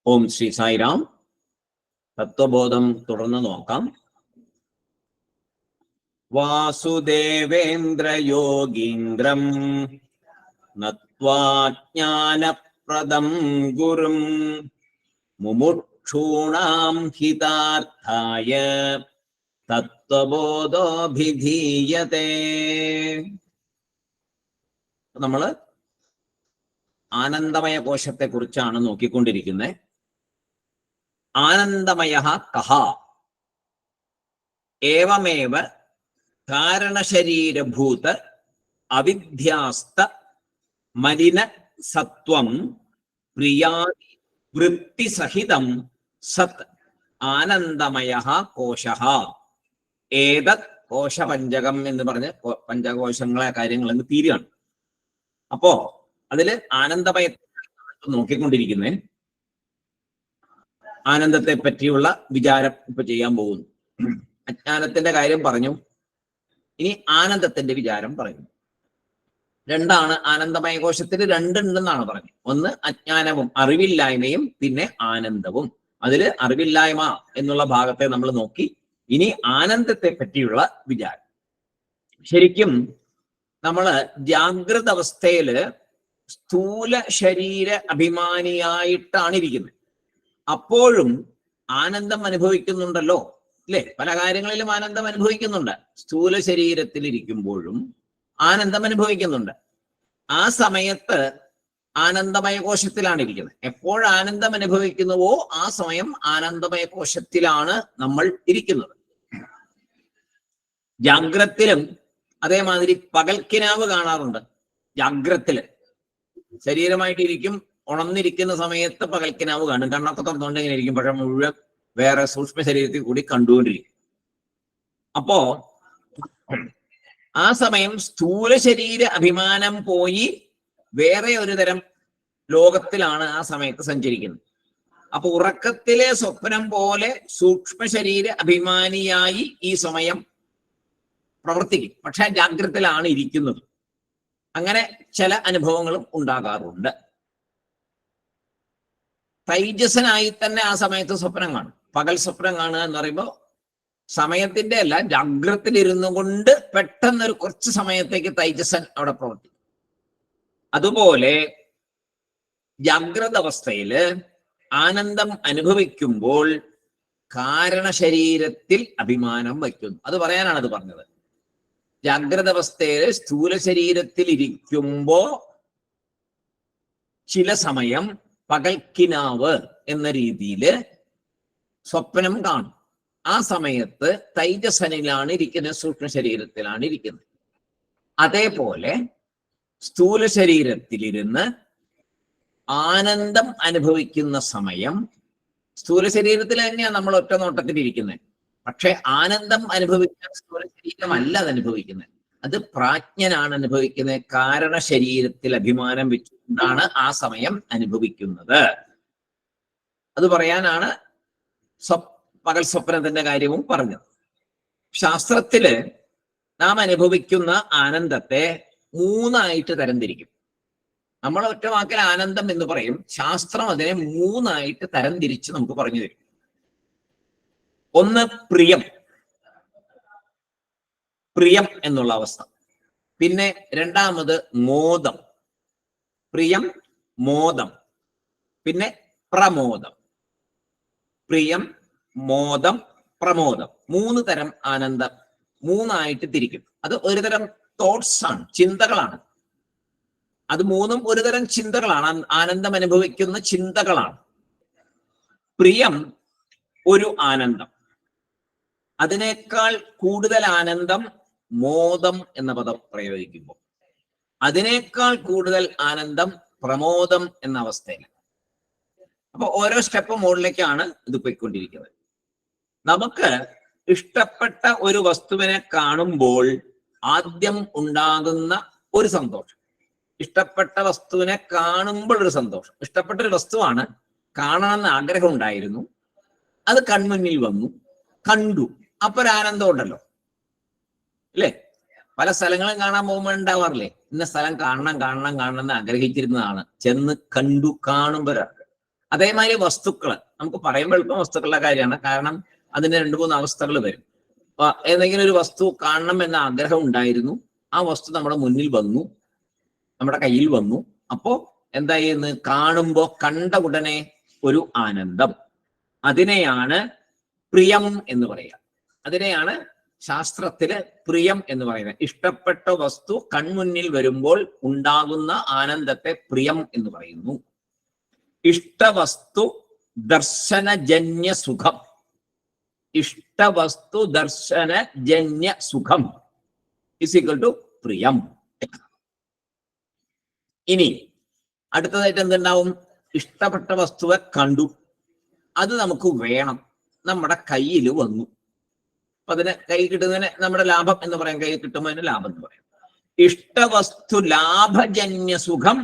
ഓം ശ്രീ സായിരാം. തത്വബോധം തുടർന്ന് നോക്കാം. വാസുദേവേന്ദ്രയോഗീന്ദ്രം നത്വാ ജ്ഞാനപ്രദം ഗുരും മുമുക്ഷൂണാം ഹിതാർത്ഥായ തത്വബോധോഭിധീയതേ. നമ്മള് ആനന്ദമയ കോശത്തെ കുറിച്ചാണ് നോക്കിക്കൊണ്ടിരിക്കുന്നത്. ആനന്ദമയ കഹ ഏവമേവ കാരണശരീരഭൂത അവിദ്യാസ്ത മലിന സത്വം പ്രിയാദി വൃത്തിസഹിതം സത് ആനന്ദമയ കോശഃ. ഏതത് കോശപഞ്ചകം എന്ന് പറഞ്ഞ് പഞ്ചകോശങ്ങളെ കാര്യങ്ങൾ എന്ന് തീരുകയാണ്. അപ്പോ അതില് ആനന്ദമയ നോക്കിക്കൊണ്ടിരിക്കുന്നേ. ആനന്ദത്തെ പറ്റിയുള്ള വിചാരം ഇപ്പൊ ചെയ്യാൻ പോകുന്നു. അജ്ഞാനത്തിന്റെ കാര്യം പറഞ്ഞു, ഇനി ആനന്ദത്തിന്റെ വിചാരം പറയുന്നു. രണ്ടാണ് ആനന്ദമയ കോശത്തിൽ, രണ്ടുണ്ടെന്നാണ് പറഞ്ഞത്. ഒന്ന് അജ്ഞാനവും അറിവില്ലായ്മയും, പിന്നെ ആനന്ദവും. അതില് അറിവില്ലായ്മ എന്നുള്ള ഭാഗത്തെ നമ്മൾ നോക്കി. ഇനി ആനന്ദത്തെ പറ്റിയുള്ള വിചാരം. ശരിക്കും നമ്മള് ജാഗ്രത അവസ്ഥയില് സ്ഥൂല ശരീര അഭിമാനിയായിട്ടാണ് ഇരിക്കുന്നത്. അപ്പോഴും ആനന്ദം അനുഭവിക്കുന്നുണ്ടല്ലോ, അല്ലെ? പല കാര്യങ്ങളിലും ആനന്ദം അനുഭവിക്കുന്നുണ്ട്. സ്ഥൂല ശരീരത്തിൽ ഇരിക്കുമ്പോഴും ആനന്ദം അനുഭവിക്കുന്നുണ്ട്. ആ സമയത്ത് ആനന്ദമയ കോശത്തിലാണ് ഇരിക്കുന്നത്. എപ്പോൾ ആനന്ദം അനുഭവിക്കുന്നുവോ ആ സമയം ആനന്ദമയ കോശത്തിലാണ് നമ്മൾ ഇരിക്കുന്നത്. ജാഗ്രത്തിലും അതേമാതിരി പകൽക്കിനാവ് കാണാറുണ്ട്. ജാഗ്രത്തില് ശരീരമായിട്ടിരിക്കും, ഉണർന്നിരിക്കുന്ന സമയത്ത് പകൽക്കിനാവ് കാണും. കണ്ണൊക്കെ തുറന്നുകൊണ്ട് ഇങ്ങനെ ഇരിക്കും, പക്ഷെ മുഴുവൻ വേറെ സൂക്ഷ്മ ശരീരത്തിൽ കൂടി കണ്ടുകൊണ്ടിരിക്കും. അപ്പോ ആ സമയം സ്ഥൂല ശരീര അഭിമാനം പോയി വേറെ ഒരു തരം ലോകത്തിലാണ് ആ സമയത്ത് സഞ്ചരിക്കുന്നത്. അപ്പൊ ഉറക്കത്തിലെ സ്വപ്നം പോലെ സൂക്ഷ്മ ശരീര അഭിമാനിയായി ഈ സമയം പ്രവർത്തിക്കും, പക്ഷെ ജാഗ്രതയിലാണ് ഇരിക്കുന്നത്. അങ്ങനെ ചില അനുഭവങ്ങളും ഉണ്ടാകാറുണ്ട്. തൈജസനായി തന്നെ ആ സമയത്ത് സ്വപ്നം കാണും. പകൽ സ്വപ്നം കാണുക എന്ന് പറയുമ്പോൾ സമയത്തിന്റെ അല്ല, ജാഗ്രതയിലിരുന്നു കൊണ്ട് പെട്ടെന്നൊരു കുറച്ച് സമയത്തേക്ക് തൈജസൻ അവിടെ പ്രവർത്തിക്കും. അതുപോലെ ജാഗ്രത അവസ്ഥയില് ആനന്ദം അനുഭവിക്കുമ്പോൾ കാരണശരീരത്തിൽ അഭിമാനം വയ്ക്കുന്നു. അത് പറയാനാണ് അത് പറഞ്ഞത്. ജാഗ്രത അവസ്ഥയിൽ സ്ഥൂല ശരീരത്തിൽ ഇരിക്കുമ്പോ ചില സമയം പകൽക്കിനാവ് എന്ന രീതിയിൽ സ്വപ്നം കാണും. ആ സമയത്ത് തൈജസനിലാണ് ഇരിക്കുന്നത്, സൂക്ഷ്മ ശരീരത്തിലാണ് ഇരിക്കുന്നത്. അതേപോലെ സ്ഥൂല ശരീരത്തിലിരുന്ന് ആനന്ദം അനുഭവിക്കുന്ന സമയം സ്ഥൂല ശരീരത്തിൽ തന്നെയാണ് നമ്മൾ ഒറ്റ നോട്ടത്തിൽ ഇരിക്കുന്നത്. പക്ഷെ ആനന്ദം അനുഭവിക്കാൻ സ്ഥൂല ശരീരമല്ല അത് അനുഭവിക്കുന്നത്, അത് പ്രാജ്ഞനാണ് അനുഭവിക്കുന്നത്. കാരണ ശരീരത്തിൽ അഭിമാനം വെച്ചുകൊണ്ടാണ് ആ സമയം അനുഭവിക്കുന്നത്. അത് പറയാനാണ് പകൽ സ്വപ്നത്തിന്റെ കാര്യവും പറഞ്ഞത്. ശാസ്ത്രത്തില് നാം അനുഭവിക്കുന്ന ആനന്ദത്തെ മൂന്നായിട്ട് തരംതിരിക്കും. നമ്മൾ ഒറ്റ വാക്കിൽ ആനന്ദം എന്ന് പറയും. ശാസ്ത്രം അതിനെ മൂന്നായിട്ട് തരംതിരിച്ച് നമുക്ക് പറഞ്ഞു തരും. ഒന്ന് പ്രിയം, പ്രിയം എന്നുള്ള അവസ്ഥ. പിന്നെ രണ്ടാമത് മോദം, പ്രിയം മോദം. പിന്നെ പ്രമോദം. പ്രിയം മോദം പ്രമോദം, മൂന്ന് തരം ആനന്ദം മൂന്നായിട്ട് തിരിക്കും. അത് ഒരു തരം തോട്ട്സ് ആണ്, ചിന്തകളാണ്. അത് മൂന്നും ഒരു തരം ചിന്തകളാണ്, ആനന്ദം അനുഭവിക്കുന്ന ചിന്തകളാണ്. പ്രിയം ഒരു ആനന്ദം. അതിനേക്കാൾ കൂടുതൽ ആനന്ദം മോദം എന്ന പദം പ്രയോഗിക്കുമ്പോൾ. അതിനേക്കാൾ കൂടുതൽ ആനന്ദം പ്രമോദം എന്ന അവസ്ഥയിൽ. അപ്പൊ ഓരോ സ്റ്റെപ്പ് മുകളിലേക്കാണ് ഇത് പോയിക്കൊണ്ടിരിക്കുന്നത്. നമുക്ക് ഇഷ്ടപ്പെട്ട ഒരു വസ്തുവിനെ കാണുമ്പോൾ ആദ്യം ഉണ്ടാകുന്ന ഒരു സന്തോഷം, ഇഷ്ടപ്പെട്ട വസ്തുവിനെ കാണുമ്പോൾ ഒരു സന്തോഷം. ഇഷ്ടപ്പെട്ട ഒരു വസ്തുവാണ്, കാണണമെന്ന് ആഗ്രഹം ഉണ്ടായിരുന്നു, അത് കൺമുന്നിൽ വന്നു, കണ്ടു, അപ്പൊ ഒരു ആനന്ദം ഉണ്ടല്ലോ, അല്ലേ? പല സ്ഥലങ്ങളും കാണാൻ പോകുമ്പോൾ ഉണ്ടാവാറില്ലേ, ഇന്ന സ്ഥലം കാണണം കാണണം കാണണം എന്ന് ആഗ്രഹിച്ചിരുന്നതാണ്, ചെന്ന് കണ്ടു, കാണുമ്പോഴാണ് അതേമാതിരി വസ്തുക്കള് നമുക്ക് പറയുമ്പോൾ എളുപ്പം വസ്തുക്കളുടെ കാര്യമാണ്, കാരണം അതിന് 2-3 അവസ്ഥകൾ വരും. ഏതെങ്കിലും ഒരു വസ്തു കാണണം എന്ന ആഗ്രഹം ഉണ്ടായിരുന്നു, ആ വസ്തു നമ്മുടെ മുന്നിൽ വന്നു, നമ്മുടെ കയ്യിൽ വന്നു. അപ്പോ എന്തായിരുന്നു? കാണുമ്പോ കണ്ട ഉടനെ ഒരു ആനന്ദം, അതിനെയാണ് പ്രിയം എന്ന് പറയുക. അതിനെയാണ് ശാസ്ത്രത്തില് പ്രിയം എന്ന് പറയുന്നത്. ഇഷ്ടപ്പെട്ട വസ്തു കൺമുന്നിൽ വരുമ്പോൾ ഉണ്ടാകുന്ന ആനന്ദത്തെ പ്രിയം എന്ന് പറയുന്നു. ഇഷ്ടവസ്തു ദർശനജന്യ സുഖം, ഇഷ്ടവസ്തു ദർശനജന്യ സുഖം ഇസ് ഈക്വൽ ടു പ്രിയം. ഇനി അടുത്തതായിട്ട് എന്തുണ്ടാവും? ഇഷ്ടപ്പെട്ട വസ്തുവെ കണ്ടു, അത് നമുക്ക് വേണം, നമ്മുടെ കയ്യിൽ വന്നു. അപ്പൊ അതിന് കൈ കിട്ടുന്നതിന് നമ്മുടെ ലാഭം എന്ന് പറയാം, കൈ കിട്ടുമ്പോൾ അതിന് ലാഭം എന്ന് പറയാം. ഇഷ്ടവസ്തു ലാഭജന്യ സുഖം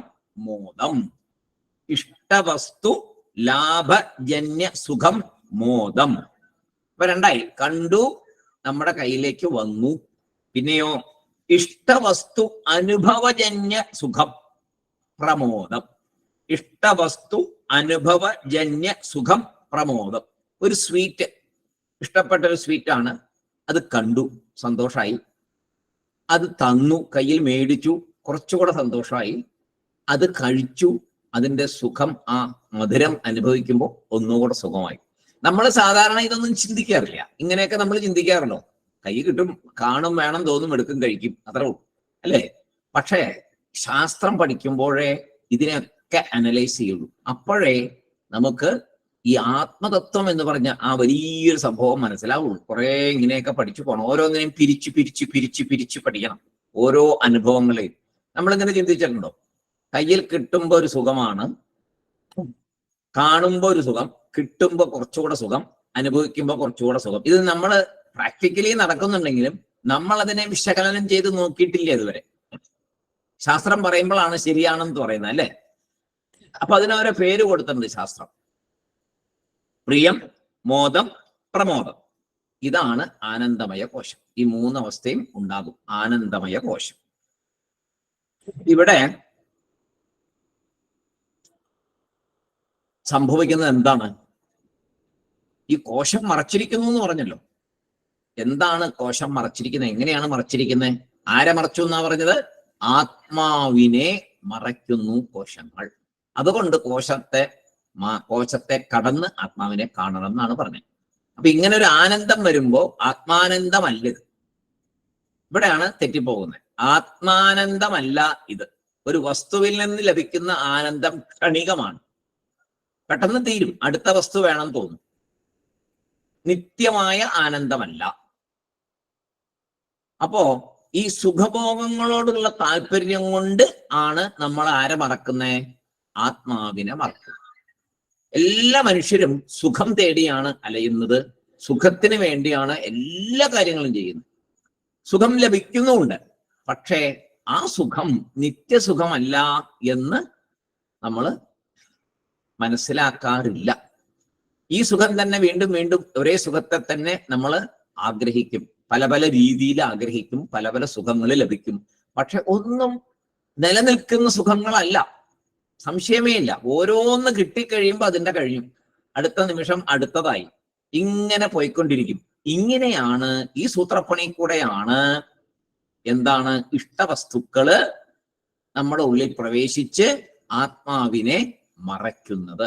മോദം, ഇഷ്ടവസ്തു ലാഭജന്യ സുഖം മോദം. അപ്പൊ രണ്ടായി, കണ്ടു, നമ്മുടെ കയ്യിലേക്ക് വന്നു. പിന്നെയോ ഇഷ്ടവസ്തു അനുഭവജന്യ സുഖം പ്രമോദം, ഇഷ്ടവസ്തു അനുഭവജന്യ സുഖം പ്രമോദം. ഒരു സ്വീറ്റ്, ഇഷ്ടപ്പെട്ട ഒരു സ്വീറ്റാണ്, അത് കണ്ടു, സന്തോഷമായി. അത് തന്നു, കയ്യിൽ മേടിച്ചു, കുറച്ചുകൂടെ സന്തോഷമായി. അത് കഴിച്ചു, അതിന്റെ സുഖം, ആ മധുരം അനുഭവിക്കുമ്പോൾ ഒന്നുകൂടെ സുഖമായി. നമ്മൾ സാധാരണ ഇതൊന്നും ചിന്തിക്കാറില്ല. ഇങ്ങനെയൊക്കെ നമ്മൾ ചിന്തിക്കാറല്ലോ, കൈ കിട്ടും, കാണും, വേണം തോന്നും, എടുക്കും, കഴിക്കും, അത്രേ ഉള്ളൂ അല്ലേ? പക്ഷേ ശാസ്ത്രം പഠിക്കുമ്പോഴേ ഇതിനെയൊക്കെ അനലൈസ് ചെയ്യുള്ളൂ. അപ്പോഴേ നമുക്ക് ഈ ആത്മതത്വം എന്ന് പറഞ്ഞ ആ വലിയൊരു സംഭവം മനസ്സിലാവുള്ളൂ. കുറെ ഇങ്ങനെയൊക്കെ പഠിച്ചു പോകണം, ഓരോന്നിനെയും പിരിച്ച് പിരിച്ച് പിരിച്ച് പിരിച്ച് പഠിക്കണം, ഓരോ അനുഭവങ്ങളെയും. നമ്മളിങ്ങനെ ചിന്തിച്ചിട്ടുണ്ടോ? കയ്യിൽ കിട്ടുമ്പോ ഒരു സുഖമാണ്, കാണുമ്പോ ഒരു സുഖം, കിട്ടുമ്പോ കുറച്ചുകൂടെ സുഖം, അനുഭവിക്കുമ്പോ കുറച്ചുകൂടെ സുഖം. ഇത് നമ്മൾ പ്രാക്ടിക്കലി നടക്കുന്നുണ്ടെങ്കിലും നമ്മൾ അതിനെ വിശകലനം ചെയ്ത് നോക്കിയിട്ടില്ല ഇതുവരെ. ശാസ്ത്രം പറയുമ്പോഴാണ് ശരിയാണെന്ന് പറയുന്നത് അല്ലേ? അപ്പൊ അതിനവരെ പേര് കൊടുത്തിട്ടുണ്ട് ശാസ്ത്രം. പ്രിയം, മോദം, പ്രമോദം. ഇതാണ് ആനന്ദമയ കോശം. ഈ 3 അവസ്ഥയും ഉണ്ടാകും ആനന്ദമയ കോശം. ഇവിടെ സംഭവിക്കുന്നത് എന്താണ്? ഈ കോശം മറച്ചിരിക്കുന്നു എന്ന് പറഞ്ഞല്ലോ. എന്താണ് കോശം മറച്ചിരിക്കുന്നത്? എങ്ങനെയാണ് മറച്ചിരിക്കുന്നത്? ആരെ മറച്ചു എന്നാ പറഞ്ഞത്? ആത്മാവിനെ മറയ്ക്കുന്നു കോശങ്ങൾ. അതുകൊണ്ട് കോശത്തെ കടന്ന് ആത്മാവിനെ കാണണം എന്നാണ് പറഞ്ഞത്. അപ്പൊ ഇങ്ങനെ ഒരു ആനന്ദം വരുമ്പോ ആത്മാനന്ദമല്ല ഇത്. ഇവിടെയാണ് തെറ്റിപ്പോകുന്നത്. ആത്മാനന്ദമല്ല ഇത്. ഒരു വസ്തുവിൽ നിന്ന് ലഭിക്കുന്ന ആനന്ദം ക്ഷണികമാണ്, പെട്ടെന്ന് തീരും, അടുത്ത വസ്തു വേണം തോന്നും. നിത്യമായ ആനന്ദമല്ല. അപ്പോ ഈ സുഖഭോഗങ്ങളോടുള്ള താല്പര്യം കൊണ്ട് ആണ് നമ്മൾ ആരെ മറക്കുന്നേ? ആത്മാവിനെ മറക്കുക. എല്ലാ മനുഷ്യരും സുഖം തേടിയാണ് അലയുന്നത്, സുഖത്തിന് വേണ്ടിയാണ് എല്ലാ കാര്യങ്ങളും ചെയ്യുന്നത്. സുഖം ലഭിക്കുന്നുമുണ്ട്, പക്ഷേ ആ സുഖം നിത്യസുഖമല്ല എന്ന് നമ്മൾ മനസ്സിലാക്കാറില്ല. ഈ സുഖം തന്നെ വീണ്ടും വീണ്ടും ഒരേ സുഖത്തെ തന്നെ നമ്മൾ ആഗ്രഹിക്കും, പല പല രീതിയിൽ ആഗ്രഹിക്കും, പല പല സുഖങ്ങൾ ലഭിക്കും. പക്ഷെ ഒന്നും നിലനിൽക്കുന്ന സുഖങ്ങളല്ല, സംശയമേ ഇല്ല. ഓരോന്ന് കിട്ടിക്കഴിയുമ്പോൾ അതിന്റെ കഴിഞ്ഞു, അടുത്ത നിമിഷം അടുത്തതായി, ഇങ്ങനെ പോയിക്കൊണ്ടിരിക്കും. ഇങ്ങനെയാണ് ഈ സൂത്രപ്പണി കൂടെയാണ് എന്താണ് ഇഷ്ടവസ്തുക്കള് നമ്മുടെ ഉള്ളിൽ പ്രവേശിച്ച് ആത്മാവിനെ മറയ്ക്കുന്നത്.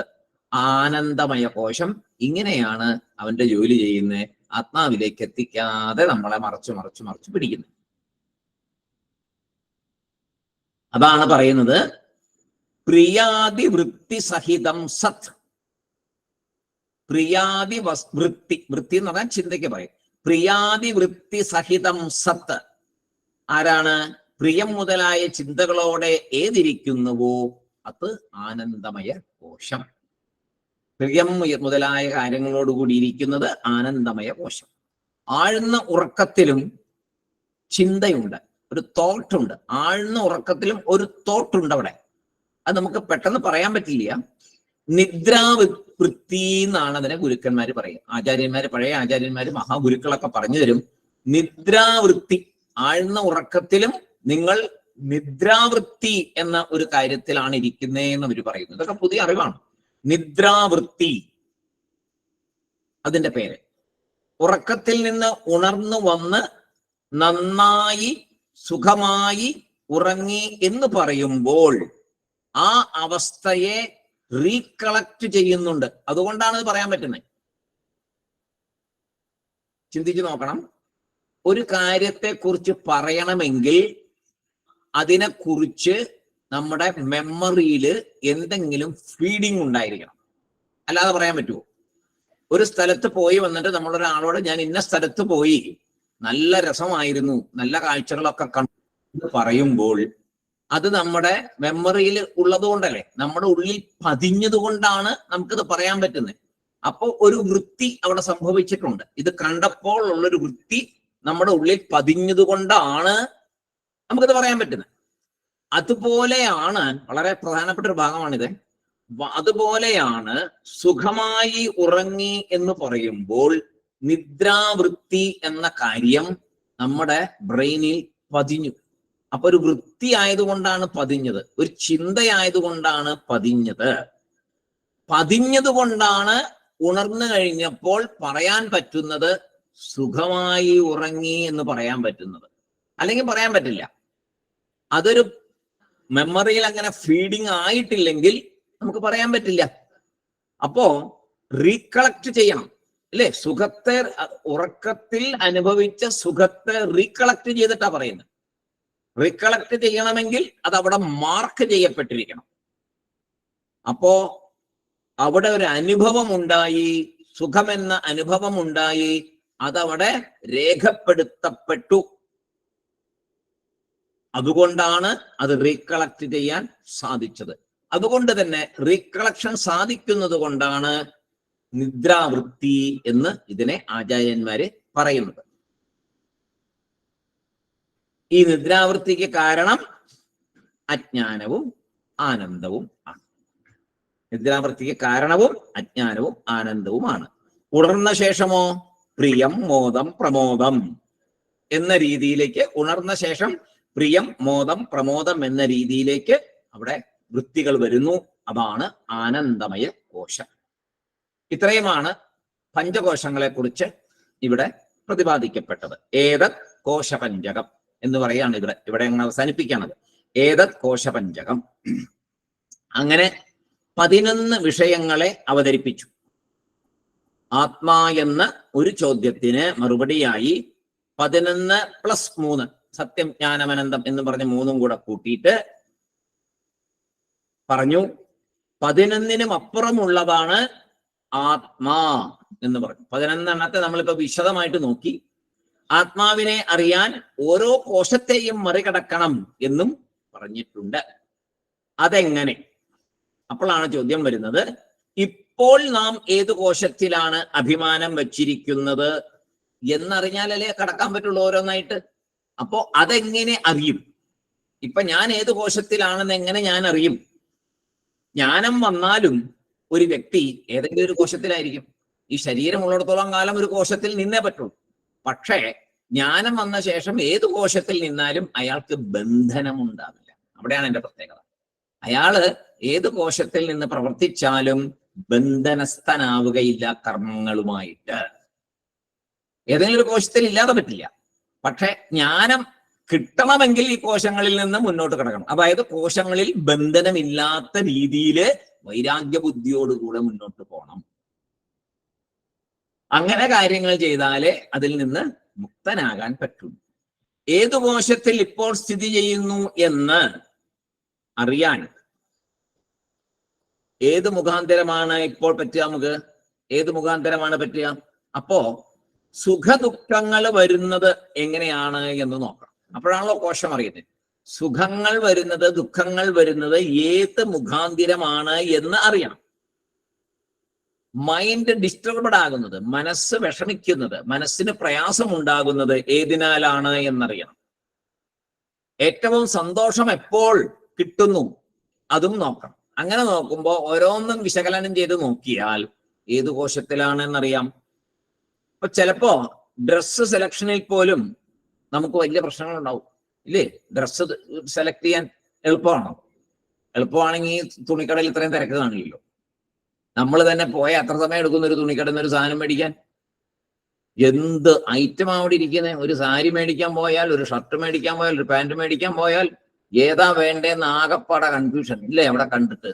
ആനന്ദമയ കോശം ഇങ്ങനെയാണ് അവന്റെ ജോലി ചെയ്യുന്നത്, ആത്മാവിലേക്ക് എത്തിക്കാതെ നമ്മളെ മറച്ചു മറച്ചു മറച്ചു പിടിക്കുന്നത്. അതാണ് പറയുന്നത് പ്രിയാദി വൃത്തി സഹിതം സത്. പ്രിയാദി വൃത്തി, വൃത്തി എന്ന് പറഞ്ഞാൽ ചിന്തയ്ക്ക് പറയും. പ്രിയാദി വൃത്തി സഹിതം സത്ത് ആരാണ്? പ്രിയം മുതലായ ചിന്തകളോടെ ഏതിരിക്കുന്നുവോ അത് ആനന്ദമയ കോശം. പ്രിയം മുതലായ കാര്യങ്ങളോടുകൂടി ഇരിക്കുന്നത് ആനന്ദമയ കോശം. ആഴ്ന്ന ഉറക്കത്തിലും ചിന്തയുണ്ട്, ഒരു തോട്ടുണ്ട്. ആഴ്ന്ന ഉറക്കത്തിലും ഒരു തോട്ടുണ്ട് അവിടെ. അത് നമുക്ക് പെട്ടെന്ന് പറയാൻ പറ്റില്ല. നിദ്രാവൃത്തി എന്നാണ് അതിനെ ഗുരുക്കന്മാര് പറയും. ആചാര്യന്മാര്, പഴയ ആചാര്യന്മാര്, മഹാഗുരുക്കളൊക്കെ പറഞ്ഞു തരും. നിദ്രാവൃത്തി, ആഴ്ന്ന ഉറക്കത്തിലും നിങ്ങൾ നിദ്രാവൃത്തി എന്ന ഒരു കാര്യത്തിലാണ് ഇരിക്കുന്നതെന്ന് അവർ പറയുന്നു. ഇതൊക്കെ പുതിയ അറിവാണ്. നിദ്രാവൃത്തി അതിന്റെ പേര്. ഉറക്കത്തിൽ നിന്ന് ഉണർന്നു വന്ന് നന്നായി സുഖമായി ഉറങ്ങി എന്ന് പറയുമ്പോൾ ആ അവസ്ഥയെ റീകളക്ട് ചെയ്യുന്നുണ്ട്. അതുകൊണ്ടാണ് ഇത് പറയാൻ പറ്റുന്നത്. ചിന്തിച്ചു നോക്കണം. ഒരു കാര്യത്തെ കുറിച്ച് പറയണമെങ്കിൽ അതിനെക്കുറിച്ച് നമ്മുടെ മെമ്മറിയിൽ എന്തെങ്കിലും ഫീഡിങ് ഉണ്ടായിരിക്കണം, അല്ലാതെ പറയാൻ പറ്റുമോ? ഒരു സ്ഥലത്ത് പോയി വന്നിട്ട് നമ്മളൊരാളോട് ഞാൻ ഇന്ന സ്ഥലത്ത് പോയി, നല്ല രസമായിരുന്നു, നല്ല കാഴ്ചകളൊക്കെ കണ്ടു പറയുമ്പോൾ അത് നമ്മുടെ മെമ്മറിയിൽ ഉള്ളത് കൊണ്ടല്ലേ, നമ്മുടെ ഉള്ളിൽ പതിഞ്ഞത് കൊണ്ടാണ് നമുക്കിത് പറയാൻ പറ്റുന്നത്. അപ്പോൾ ഒരു വൃത്തി അവിടെ സംഭവിച്ചിട്ടുണ്ട്. ഇത് കണ്ടപ്പോൾ ഉള്ളൊരു വൃത്തി നമ്മുടെ ഉള്ളിൽ പതിഞ്ഞത് കൊണ്ടാണ് നമുക്കിത് പറയാൻ പറ്റുന്നത്. അതുപോലെയാണ്, വളരെ പ്രധാനപ്പെട്ട ഒരു ഭാഗമാണിത്, അതുപോലെയാണ് സുഖമായി ഉറങ്ങി എന്ന് പറയുമ്പോൾ നിദ്രാവൃത്തി എന്ന കാര്യം നമ്മുടെ ബ്രെയിനിൽ പതിഞ്ഞു. അപ്പൊ ഒരു വൃത്തി ആയതുകൊണ്ടാണ് പതിഞ്ഞത്, ഒരു ചിന്തയായതുകൊണ്ടാണ് പതിഞ്ഞത്. പതിഞ്ഞത് കൊണ്ടാണ് ഉണർന്നു കഴിഞ്ഞപ്പോൾ പറയാൻ പറ്റുന്നത്, സുഖമായി ഉറങ്ങി എന്ന് പറയാൻ പറ്റുന്നത്. അല്ലെങ്കിൽ പറയാൻ പറ്റില്ല. അതൊരു മെമ്മറിയിൽ അങ്ങനെ ഫീഡിങ് ആയിട്ടില്ലെങ്കിൽ നമുക്ക് പറയാൻ പറ്റില്ല. അപ്പോ റീകളക്ട് ചെയ്യണം, അല്ലെ? സുഖത്തെ, ഉറക്കത്തിൽ അനുഭവിച്ച സുഖത്തെ റീകളക്ട് ചെയ്തിട്ടാ പറയുന്നത്. റീകളക്ട് ചെയ്യണമെങ്കിൽ അത് അവിടെ മാർക്ക് ചെയ്യപ്പെട്ടിരിക്കണം. അപ്പോ അവിടെ ഒരു അനുഭവം ഉണ്ടായി, സുഖമെന്ന അനുഭവം ഉണ്ടായി, അതവിടെ രേഖപ്പെടുത്തപ്പെട്ടു. അതുകൊണ്ടാണ് അത് റീകളക്ട് ചെയ്യാൻ സാധിച്ചത്. അതുകൊണ്ട് തന്നെ റീകളക്ഷൻ സാധിക്കുന്നത് കൊണ്ടാണ് നിദ്രാവൃത്തി എന്ന് ഇതിനെ ആചാര്യന്മാര് പറയുന്നത്. ഈ നിദ്രാവൃത്തിക്ക് കാരണം അജ്ഞാനവും ആനന്ദവും ആണ്. നിദ്രാവൃത്തിക്ക് കാരണവും അജ്ഞാനവും ആനന്ദവുമാണ്. ഉണർന്ന ശേഷമോ പ്രിയം, മോദം, പ്രമോദം എന്ന രീതിയിലേക്ക്, ഉണർന്ന ശേഷം പ്രിയം, മോദം, പ്രമോദം എന്ന രീതിയിലേക്ക് അവിടെ വൃത്തികൾ വരുന്നു. അതാണ് ആനന്ദമയ കോശം. ഇത്രയുമാണ് പഞ്ചകോശങ്ങളെ കുറിച്ച് ഇവിടെ പ്രതിപാദിക്കപ്പെട്ടത്. ഏതത് കോശപഞ്ചകം എന്ന് പറയാണ് ഇവിടെ അങ്ങനെ അവസാനിപ്പിക്കുകയാണത്. ഏതത് കോശപഞ്ചകം. അങ്ങനെ 11 വിഷയങ്ങളെ അവതരിപ്പിച്ചു. ആത്മാ എന്ന ഒരു ചോദ്യത്തിന് മറുപടിയായി 11 + 3, സത്യം, ജ്ഞാനമനന്തം എന്ന് പറഞ്ഞ് 3 കൂടെ കൂട്ടിയിട്ട് പറഞ്ഞു 11നും അപ്പുറമുള്ളതാണ് ആത്മാ എന്ന് പറഞ്ഞു. 11 നമ്മളിപ്പോ വിശദമായിട്ട് നോക്കി. ആത്മാവിനെ അറിയാൻ ഓരോ കോശത്തെയും മറികടക്കണം എന്നും പറഞ്ഞിട്ടുണ്ട്. അതെങ്ങനെ? അപ്പോഴാണ് ചോദ്യം വരുന്നത്, ഇപ്പോൾ നാം ഏത് കോശത്തിലാണ് അഭിമാനം വച്ചിരിക്കുന്നത് എന്നറിഞ്ഞാലല്ലേ കടക്കാൻ പറ്റുള്ളൂ ഓരോന്നായിട്ട്. അപ്പോ അതെങ്ങനെ അറിയും? ഇപ്പൊ ഞാൻ ഏത് കോശത്തിലാണെന്ന് എങ്ങനെ ഞാൻ അറിയും? ജ്ഞാനം വന്നാലും ഒരു വ്യക്തി ഏതെങ്കിലും ഒരു കോശത്തിലായിരിക്കും. ഈ ശരീരമുള്ളിടത്തോളം കാലം ഒരു കോശത്തിൽ നിന്നേ പറ്റുള്ളൂ. പക്ഷേ ജ്ഞാനം വന്ന ശേഷം ഏത് കോശത്തിൽ നിന്നാലും അയാൾക്ക് ബന്ധനമുണ്ടാവില്ല. അവിടെയാണ് എന്റെ പ്രത്യേകത. അയാള് ഏത് കോശത്തിൽ നിന്ന് പ്രവർത്തിച്ചാലും ബന്ധനസ്ഥനാവുകയില്ല കർമ്മങ്ങളുമായിട്ട്. ഏതെങ്കിലും ഒരു കോശത്തിൽ ഇല്ലാതെ പറ്റില്ല. പക്ഷെ ജ്ഞാനം കിട്ടണമെങ്കിൽ ഈ കോശങ്ങളിൽ നിന്ന് മുന്നോട്ട് കിടക്കണം. അതായത് കോശങ്ങളിൽ ബന്ധനമില്ലാത്ത രീതിയിൽ വൈരാഗ്യ ബുദ്ധിയോടുകൂടെ മുന്നോട്ട് പോകണം. അങ്ങനെ കാര്യങ്ങൾ ചെയ്താലേ അതിൽ നിന്ന് മുക്തനാകാൻ പറ്റൂ. ഏതു കോശത്തിൽ ഇപ്പോൾ സ്ഥിതി ചെയ്യുന്നു എന്ന് അറിയാൻ ഏത് മുഖാന്തരമാണ് ഇപ്പോൾ പറ്റുക? നമുക്ക് ഏത് മുഖാന്തരമാണ് പറ്റുക? അപ്പോ സുഖദുഃഖങ്ങൾ വരുന്നത് എങ്ങനെയാണ് എന്ന് നോക്കണം. അപ്പോഴാണല്ലോ കോശം അറിയുന്നത്. സുഖങ്ങൾ വരുന്നത്, ദുഃഖങ്ങൾ വരുന്നത് ഏത് മുഖാന്തിരമാണ് എന്ന് അറിയണം. മൈൻഡ് ഡിസ്റ്റർബഡ് ആകുന്നത്, മനസ്സ് വിഷമിക്കുന്നത്, മനസ്സിന് പ്രയാസം ഉണ്ടാകുന്നത് ഏതിനാലാണ് എന്നറിയണം. ഏറ്റവും സന്തോഷം എപ്പോൾ കിട്ടുന്നു അതും നോക്കണം. അങ്ങനെ നോക്കുമ്പോൾ ഓരോന്നും വിശകലനം ചെയ്ത് നോക്കിയാൽ ഏത് കോശത്തിലാണെന്നറിയാം. ഇപ്പൊ ചിലപ്പോ ഡ്രസ്സ് സെലക്ഷനിൽ പോലും നമുക്ക് വലിയ പ്രശ്നങ്ങൾ ഉണ്ടാവും, ഇല്ലേ? ഡ്രസ്സ് സെലക്ട് ചെയ്യാൻ എളുപ്പമാണോ? എളുപ്പമാണെങ്കിൽ തുണിക്കടയിൽ ഇത്രയും തിരക്ക് കാണില്ലല്ലോ. നമ്മൾ തന്നെ പോയ എത്ര സമയം എടുക്കുന്ന ഒരു തുണിക്കടന്ന് ഒരു സാധനം മേടിക്കാൻ? എന്ത് ഐറ്റം അവിടെ ഇരിക്കുന്നത്? ഒരു സാരി മേടിക്കാൻ പോയാൽ, ഒരു ഷർട്ട് മേടിക്കാൻ പോയാൽ, ഒരു പാന്റ് മേടിക്കാൻ പോയാൽ ഏതാ വേണ്ടേന്ന് ആകപ്പാടെ കൺഫ്യൂഷൻ ഇല്ലേ അവിടെ കണ്ടിട്ട്.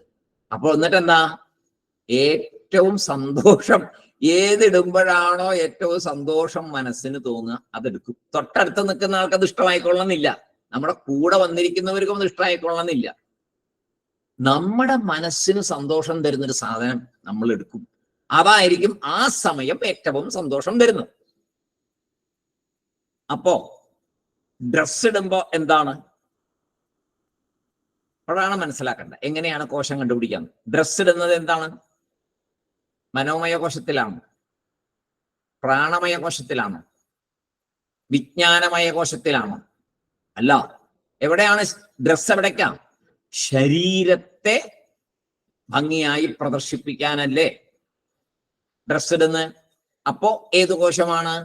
അപ്പോൾ എന്നിട്ട് എന്താ, ഏറ്റവും സന്തോഷം ഏതിടുമ്പോഴാണോ ഏറ്റവും സന്തോഷം മനസ്സിന് തോന്നുക അതെടുക്കും. തൊട്ടടുത്ത് നിൽക്കുന്ന ആൾക്ക് അത് ഇഷ്ടമായിക്കൊള്ളണമെന്നില്ല, നമ്മുടെ കൂടെ വന്നിരിക്കുന്നവർക്കും അത് ഇഷ്ടമായിക്കൊള്ളണമെന്നില്ല. നമ്മുടെ മനസ്സിന് സന്തോഷം തരുന്നൊരു സാധനം നമ്മൾ എടുക്കും. അതായിരിക്കും ആ സമയം ഏറ്റവും സന്തോഷം തരുന്നത്. അപ്പോ ഡ്രസ് ഇടുമ്പോ എന്താണ് അപ്പോഴാണ് മനസ്സിലാക്കേണ്ടത്. എങ്ങനെയാണ് കോശം കണ്ടുപിടിക്കാൻ? ഡ്രസ് ഇടുന്നത് എന്താണ്? മനോമയ കോശത്തിലാണ്, പ്രാണമയ കോശത്തിലാണ്, വിജ്ഞാനമയ കോശത്തിലാണ്? അല്ല. എവിടെയാണ് ഡ്രസ്? എവിടേക്കാ? ശരീരത്തെ ഭംഗിയായി പ്രദർശിപ്പിക്കാനല്ലേ ഡ്രസ് ഇടുന്നത്. അപ്പോ ഏത് കോശമാണ്?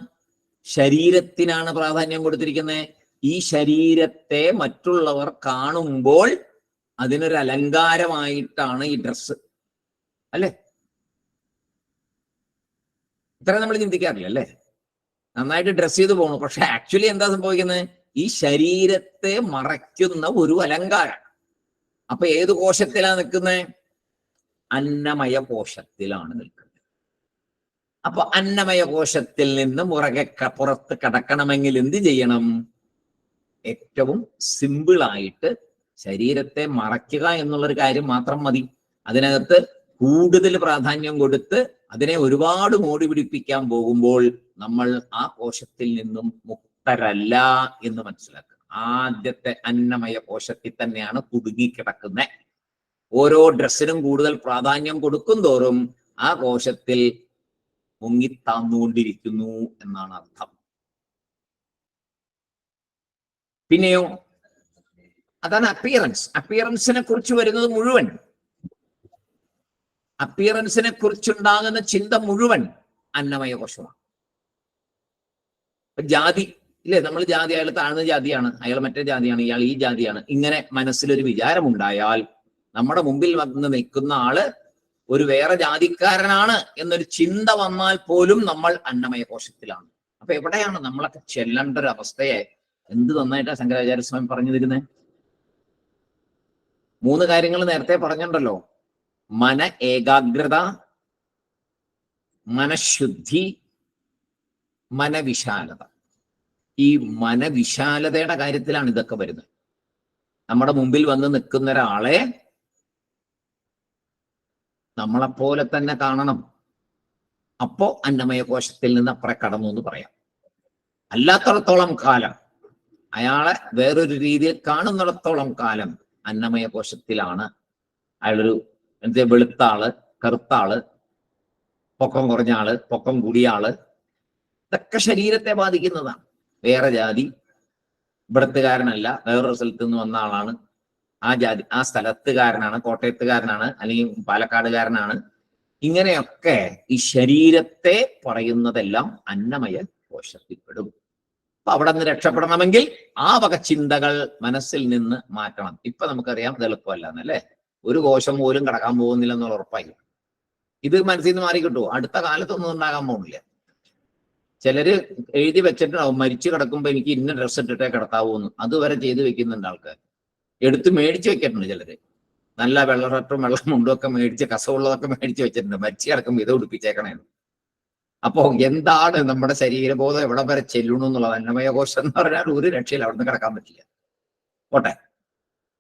ശരീരത്തിനാണ് പ്രാധാന്യം കൊടുത്തിരിക്കുന്നത്. ഈ ശരീരത്തെ മറ്റുള്ളവർ കാണുമ്പോൾ അതിനൊരു അലങ്കാരമായിട്ടാണ് ഈ ഡ്രസ്, അല്ലേ? ഇത്ര നമ്മൾ ചിന്തിക്കാറില്ല അല്ലേ? നന്നായിട്ട് ഡ്രസ് ചെയ്ത് പോകണം, പക്ഷെ ആക്ച്വലി എന്താ സംഭവിക്കുന്നത്? ഈ ശരീരത്തെ മറയ്ക്കുന്ന ഒരു അലങ്കാരം. അപ്പൊ ഏത് കോശത്തിലാണ് നിൽക്കുന്നത്? അന്നമയ കോശത്തിലാണ് നിൽക്കുന്നത്. അപ്പൊ അന്നമയ കോശത്തിൽ നിന്ന് പുറത്ത് കടക്കണമെങ്കിൽ എന്ത് ചെയ്യണം? ഏറ്റവും സിമ്പിളായിട്ട് ശരീരത്തെ മറയ്ക്കുക എന്നുള്ളൊരു കാര്യം മാത്രം മതി. അതിനകത്ത് കൂടുതൽ പ്രാധാന്യം കൊടുത്ത് അതിനെ ഒരുപാട് മോടി പിടിപ്പിക്കാൻ പോകുമ്പോൾ നമ്മൾ ആ കോശത്തിൽ നിന്നും മുക്തരല്ല എന്ന് മനസ്സിലാക്കുക. ആദ്യത്തെ അന്നമയ കോശത്തിൽ തന്നെയാണ് കുടുങ്ങിക്കിടക്കുന്നത്. ഓരോ ഡ്രസ്സിനും കൂടുതൽ പ്രാധാന്യം കൊടുക്കും തോറും ആ കോശത്തിൽ മുങ്ങിത്താന്നുകൊണ്ടിരിക്കുന്നു എന്നാണ് അർത്ഥം. പിന്നെയോ അതാണ് അപ്പിയറൻസ്. അപ്പിയറൻസിനെ കുറിച്ച് വരുന്നത് മുഴുവൻ, അപ്പിയറൻസിനെ കുറിച്ചുണ്ടാകുന്ന ചിന്ത മുഴുവൻ അന്നമയ കോശമാണ്. ജാതി ഇല്ലേ, നമ്മൾ ജാതി, അയാൾ താഴ്ന്ന ജാതിയാണ്, അയാൾ മറ്റേ ജാതിയാണ്, ഇയാൾ ഈ ജാതിയാണ്, ഇങ്ങനെ മനസ്സിലൊരു വിചാരമുണ്ടായാൽ നമ്മുടെ മുമ്പിൽ വന്ന് നിൽക്കുന്ന ആള് ഒരു വേറെ ജാതിക്കാരനാണ് എന്നൊരു ചിന്ത വന്നാൽ പോലും നമ്മൾ അന്നമയ കോശത്തിലാണ്. അപ്പൊ എവിടെയാണ് നമ്മളൊക്കെ ചെല്ലേണ്ട ഒരു അവസ്ഥയെ എന്ത് നന്നായിട്ടാണ് ശങ്കരാചാര്യസ്വാമി പറഞ്ഞു തരുന്നത്? 3 കാര്യങ്ങൾ നേരത്തെ പറഞ്ഞിട്ടുണ്ടല്ലോ. മന ഏകാഗ്രത, മനഃശുദ്ധി, മനവിശാലത. ഈ മനവിശാലതയുടെ കാര്യത്തിലാണ് ഇതൊക്കെ വരുന്നത്. നമ്മുടെ മുമ്പിൽ വന്ന് നിൽക്കുന്ന ഒരാളെ നമ്മളെപ്പോലെ തന്നെ കാണണം. അപ്പോ അന്നമയ കോശത്തിൽ നിന്ന് അപ്പുറം കടന്നു എന്ന് പറയാം. അല്ലാത്തടത്തോളം കാലം, അയാളെ വേറൊരു രീതിയിൽ കാണുന്നിടത്തോളം കാലം അന്നമയ കോശത്തിലാണ്. അയാളൊരു വെളുത്ത ആള്, കറുത്ത ആള്, പൊക്കം കുറഞ്ഞ ആള്, പൊക്കം കൂടിയ ആള്, ഇതൊക്കെ ശരീരത്തെ ബാധിക്കുന്നതാണ്. വേറെ ജാതി, ഇവിടത്തുകാരനല്ല, വേറൊരു സ്ഥലത്ത് നിന്ന് വന്ന ആളാണ്, ആ ജാതി ആ സ്ഥലത്തുകാരനാണ്, കോട്ടയത്തുകാരനാണ്, അല്ലെങ്കിൽ പാലക്കാടുകാരനാണ്. ഇങ്ങനെയൊക്കെ ഈ ശരീരത്തെ പറയുന്നതെല്ലാം അന്നമയ കോശത്തിൽപ്പെടും. അപ്പൊ അവിടെ നിന്ന് രക്ഷപ്പെടണമെങ്കിൽ ആ വക ചിന്തകൾ മനസ്സിൽ നിന്ന് മാറ്റണം. ഇപ്പൊ നമുക്കറിയാം ഇത് എളുപ്പമല്ലെന്നല്ലേ. ഒരു കോശം പോലും കടക്കാൻ പോകുന്നില്ല എന്നുള്ള ഉറപ്പായി. ഇത് മനസ്സിൽ നിന്ന് മാറി കിട്ടുമോ? അടുത്ത കാലത്തൊന്നും ഉണ്ടാകാൻ പോകുന്നില്ല. ചിലര് എഴുതി വെച്ചിട്ടുണ്ടാവും, മരിച്ചു കിടക്കുമ്പോ എനിക്ക് ഇന്ന ഡ്രസ്സ് ഇട്ടിട്ടേ കിടത്താവൂന്ന്. അതുവരെ ചെയ്ത് വെക്കുന്നുണ്ട് ആൾക്കാർ. എടുത്ത് മേടിച്ചു വെച്ചിട്ടുണ്ട് ചിലര്. നല്ല വെള്ള ഷർട്ടും വെള്ള മുണ്ടും ഒക്കെ മേടിച്ച്, കസവുള്ളതൊക്കെ മേടിച്ച് വെച്ചിട്ടുണ്ട്, മരിച്ചു കിടക്കുമ്പോൾ ഇത് ഉടുപ്പിച്ചേക്കണേന്ന്. അപ്പോ എന്താണ് നമ്മുടെ ശരീരബോധം എവിടെ വരെ ചെല്ലണു എന്നുള്ളത്? അന്നമയ കോശം എന്ന് പറഞ്ഞാൽ ഒരു രക്ഷയിൽ അവിടെ നിന്ന് കിടക്കാൻ പറ്റില്ല. പോട്ടെ.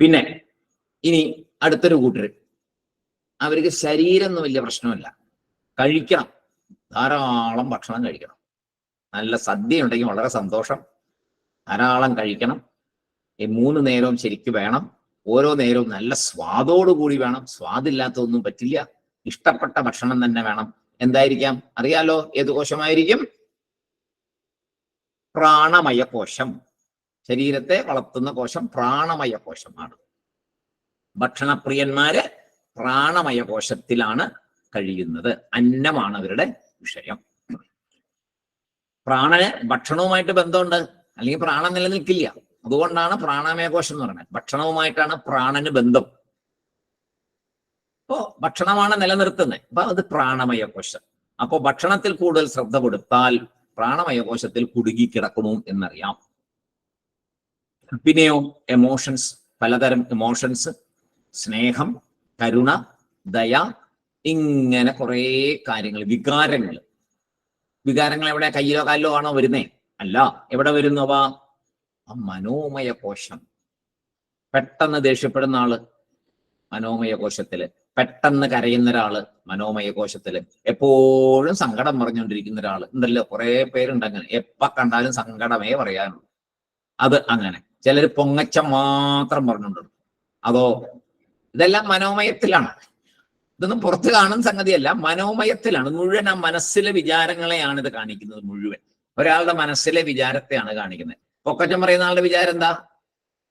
പിന്നെ ഇനി അടുത്തൊരു കൂട്ടര്, അവർക്ക് ശരീരം ഒന്നും വലിയ പ്രശ്നമല്ല, കഴിക്കണം, ധാരാളം ഭക്ഷണം കഴിക്കണം. നല്ല സദ്യ ഉണ്ടെങ്കിൽ വളരെ സന്തോഷം, ധാരാളം കഴിക്കണം. ഈ 3 നേരവും ശരിക്ക് വേണം. ഓരോ നേരവും നല്ല സ്വാദോടുകൂടി വേണം. സ്വാദില്ലാത്തതൊന്നും പറ്റില്ല. ഇഷ്ടപ്പെട്ട ഭക്ഷണം തന്നെ വേണം. എന്തായിരിക്കാം അറിയാലോ? ഏത് കോശമായിരിക്കും? പ്രാണമയ കോശം. ശരീരത്തെ വളർത്തുന്ന കോശം പ്രാണമയ കോശമാണ്. ഭക്ഷണപ്രിയന്മാര് പ്രാണമയ കോശത്തിലാണ് കഴിയുന്നത്. അന്നമാണ് അവരുടെ വിഷയം. പ്രാണന് ഭക്ഷണവുമായിട്ട് ബന്ധമുണ്ട്, അല്ലെങ്കിൽ പ്രാണൻ നിലനിൽക്കില്ല. അതുകൊണ്ടാണ് പ്രാണമയ കോശം എന്ന് പറയുന്നത്. ഭക്ഷണവുമായിട്ടാണ് പ്രാണന് ബന്ധം. അപ്പോ ഭക്ഷണമാണ് നിലനിർത്തുന്നത്. അപ്പൊ അത് പ്രാണമയ കോശം. അപ്പോ ഭക്ഷണത്തിൽ കൂടുതൽ ശ്രദ്ധ കൊടുത്താൽ പ്രാണമയ കോശത്തിൽ കുടുങ്ങിക്കിടക്കണു എന്നറിയാം. പിന്നെയോ എമോഷൻസ്, പലതരം എമോഷൻസ്, സ്നേഹം, കരുണ, ദയ, ഇങ്ങനെ കുറെ കാര്യങ്ങൾ, വികാരങ്ങൾ. വികാരങ്ങൾ എവിടെ? കയ്യിലോ കാലിലോ ആണോ വരുന്നേ? അല്ല. എവിടെ വരുന്നവ? ആ മനോമയ കോശം. പെട്ടെന്ന് ദേഷ്യപ്പെടുന്ന ആള് മനോമയ കോശത്തില്, പെട്ടെന്ന് കരയുന്ന ഒരാള് മനോമയ കോശത്തില്, എപ്പോഴും സങ്കടം പറഞ്ഞുകൊണ്ടിരിക്കുന്ന ഒരാള് ഉണ്ടല്ലോ, കുറെ പേരുണ്ട് അങ്ങനെ. എപ്പ കണ്ടാലും സങ്കടമേ പറയാനുള്ളൂ. അത് അങ്ങനെ. ചിലർ പൊങ്ങച്ചം മാത്രം പറഞ്ഞുകൊണ്ട്, അതോ ഇതെല്ലാം മനോമയത്തിലാണ്. ഇതൊന്നും പുറത്ത് കാണുന്ന സംഗതിയല്ല, മനോമയത്തിലാണ്. മുഴുവൻ ആ മനസ്സിലെ വിചാരങ്ങളെയാണ് ഇത് കാണിക്കുന്നത്. മുഴുവൻ ഒരാളുടെ മനസ്സിലെ വിചാരത്തെയാണ് കാണിക്കുന്നത്. പൊക്കച്ചം പറയുന്ന ആളുടെ വിചാരം എന്താ?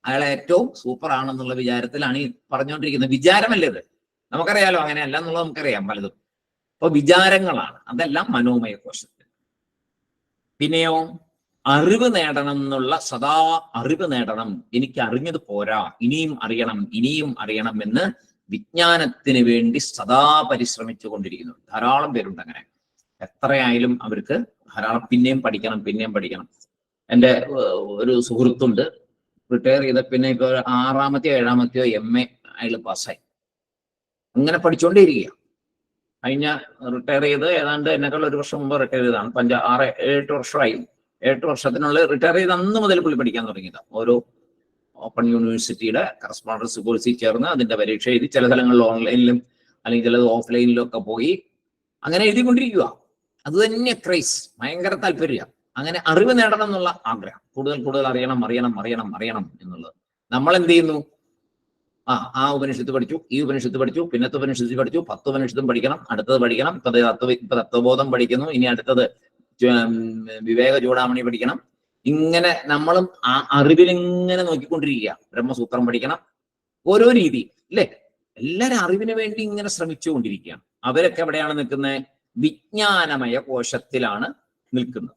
അയാൾ ഏറ്റവും സൂപ്പർ ആണെന്നുള്ള വിചാരത്തിലാണ് ഈ പറഞ്ഞുകൊണ്ടിരിക്കുന്നത്. വിചാരമല്ലേ ഇത്? നമുക്കറിയാലോ അങ്ങനെയല്ല എന്നുള്ളത് നമുക്കറിയാം പലതും. അപ്പൊ വിചാരങ്ങളാണ്, അതെല്ലാം മനോമയ കോശത്തിൽ. പിന്നെയോ അറിവ് നേടണം എന്നുള്ള, സദാ അറിവ് നേടണം, എനിക്ക് അറിഞ്ഞത് പോരാ, ഇനിയും അറിയണം, ഇനിയും അറിയണം എന്ന് വിജ്ഞാനത്തിന് വേണ്ടി സദാ പരിശ്രമിച്ചു കൊണ്ടിരിക്കുന്നു ധാരാളം പേരുണ്ട് അങ്ങനെ. എത്രയായാലും അവർക്ക് ധാരാളം പിന്നെയും പഠിക്കണം, പിന്നെയും പഠിക്കണം. എൻ്റെ ഒരു സുഹൃത്തുണ്ട്, റിട്ടയർ ചെയ്ത പിന്നെ ഇപ്പൊ 6ാമത്തെയോ 7ാമത്തെയോ MA അയാൾ പാസ്സായി. അങ്ങനെ പഠിച്ചുകൊണ്ടേയിരിക്കുക. കഴിഞ്ഞ റിട്ടയർ ചെയ്ത് ഏതാണ്ട് എന്നെക്കാൾ 1 വർഷം മുമ്പ് റിട്ടയർ ചെയ്തതാണ്. 6-8 വർഷമായി. 8 വർഷത്തിനുള്ളിൽ റിട്ടയർ ചെയ്ത് അന്ന് മുതൽ പുള്ളി പഠിക്കാൻ തുടങ്ങിയതാണ്. ഓരോ ഓപ്പൺ യൂണിവേഴ്സിറ്റിയുടെ കറസ്പോണ്ടൻസ് കോഴ്സിൽ ചേർന്ന് അതിന്റെ പരീക്ഷ എഴുതി, ചില സ്ഥലങ്ങളിൽ ഓൺലൈനിലും അല്ലെങ്കിൽ ചിലത് ഓഫ്ലൈനിലും ഒക്കെ പോയി അങ്ങനെ എഴുതിക്കൊണ്ടിരിക്കുക. അത് തന്നെ ക്രൈസ്, ഭയങ്കര താല്പര്യം. അങ്ങനെ അറിവ് നേടണം എന്നുള്ള ആഗ്രഹം, കൂടുതൽ കൂടുതൽ അറിയണം, അറിയണം, അറിയണം, അറിയണം എന്നുള്ളത്. നമ്മൾ എന്ത് ചെയ്യുന്നു? ആ ഉപനിഷത്ത് പഠിച്ചു, ഈ ഉപനിഷത്ത് പഠിച്ചു, പിന്നത്തെ ഉപനിഷത്ത് പഠിച്ചു, 10 ഉപനിഷത്തും പഠിക്കണം, അടുത്തത് പഠിക്കണം, ഇപ്പൊ തത്വബോധം പഠിക്കുന്നു, ഇനി അടുത്തത് വിവേക ചൂടാമണി പഠിക്കണം. ഇങ്ങനെ നമ്മളും ആ അറിവിലിങ്ങനെ നോക്കിക്കൊണ്ടിരിക്കുക. ബ്രഹ്മസൂത്രം പഠിക്കണം, ഓരോ രീതി അല്ലേ? എല്ലാവരും അറിവിന് വേണ്ടി ഇങ്ങനെ ശ്രമിച്ചുകൊണ്ടിരിക്കുകയാണ്. അവരൊക്കെ എവിടെയാണ് നിൽക്കുന്നത്? വിജ്ഞാനമയ കോശത്തിലാണ് നിൽക്കുന്നത്.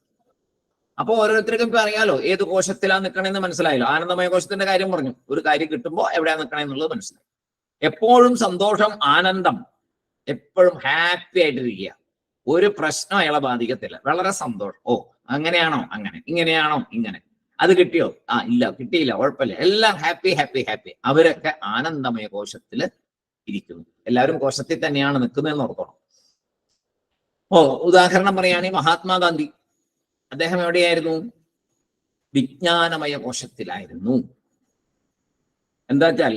അപ്പൊ ഓരോരുത്തർക്കും ഇപ്പൊ അറിയാലോ ഏത് കോശത്തിലാണ് നിൽക്കണമെന്ന് മനസ്സിലായല്ലോ. ആനന്ദമയ കോശത്തിന്റെ കാര്യം പറഞ്ഞു. ഒരു കാര്യം കിട്ടുമ്പോൾ എവിടെയാണ് നിൽക്കണമെന്നുള്ളത് മനസ്സിലായി. എപ്പോഴും സന്തോഷം, ആനന്ദം, എപ്പോഴും ഹാപ്പി ആയിട്ടിരിക്കുക. ഒരു പ്രശ്നം അയാളെ ബാധിക്കത്തില്ല. വളരെ സന്തോഷം. ഓ അങ്ങനെയാണോ? അങ്ങനെ. ഇങ്ങനെയാണോ? ഇങ്ങനെ. അത് കിട്ടിയോ? ഇല്ല, കിട്ടിയില്ല, കുഴപ്പമില്ല, എല്ലാം ഹാപ്പി ഹാപ്പി ഹാപ്പി. അവരൊക്കെ ആനന്ദമയ കോശത്തില് ഇരിക്കുന്നു. എല്ലാവരും കോശത്തിൽ തന്നെയാണ് നിൽക്കുന്നതെന്ന് ഓർക്കണം. ഉദാഹരണം പറയുകയാണെങ്കിൽ മഹാത്മാഗാന്ധി, അദ്ദേഹം എവിടെയായിരുന്നു? വിജ്ഞാനമയ കോശത്തിലായിരുന്നു. എന്താ വെച്ചാൽ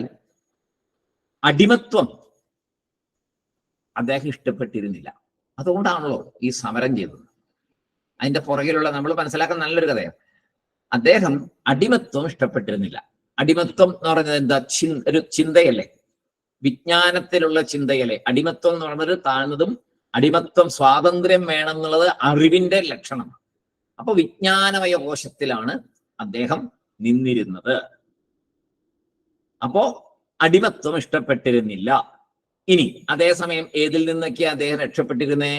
അടിമത്വം അദ്ദേഹം ഇഷ്ടപ്പെട്ടിരുന്നില്ല. അതുകൊണ്ടാണല്ലോ ഈ സമരം ചെയ്തത്. അതിന്റെ പുറകിലുള്ള നമ്മൾ മനസ്സിലാക്കാൻ നല്ലൊരു കഥയാണ്. അദ്ദേഹം അടിമത്വം ഇഷ്ടപ്പെട്ടിരുന്നില്ല. അടിമത്വം എന്ന് പറയുന്നത് എന്താ? ഒരു ചിന്തയല്ലേ, വിജ്ഞാനത്തിലുള്ള ചിന്തയല്ലേ. അടിമത്വം എന്ന് പറയുന്നത് താഴ്ന്നതും, അടിമത്വം സ്വാതന്ത്ര്യം വേണം എന്നുള്ളത് അറിവിന്റെ ലക്ഷണമാണ്. അപ്പൊ വിജ്ഞാനമയ കോശത്തിലാണ് അദ്ദേഹം നിന്നിരുന്നത്. അപ്പോ അടിമത്വം ഇഷ്ടപ്പെട്ടിരുന്നില്ല. ഇനി അതേസമയം ഏതിൽ നിന്നൊക്കെ അദ്ദേഹം രക്ഷപ്പെട്ടിരുന്നേ?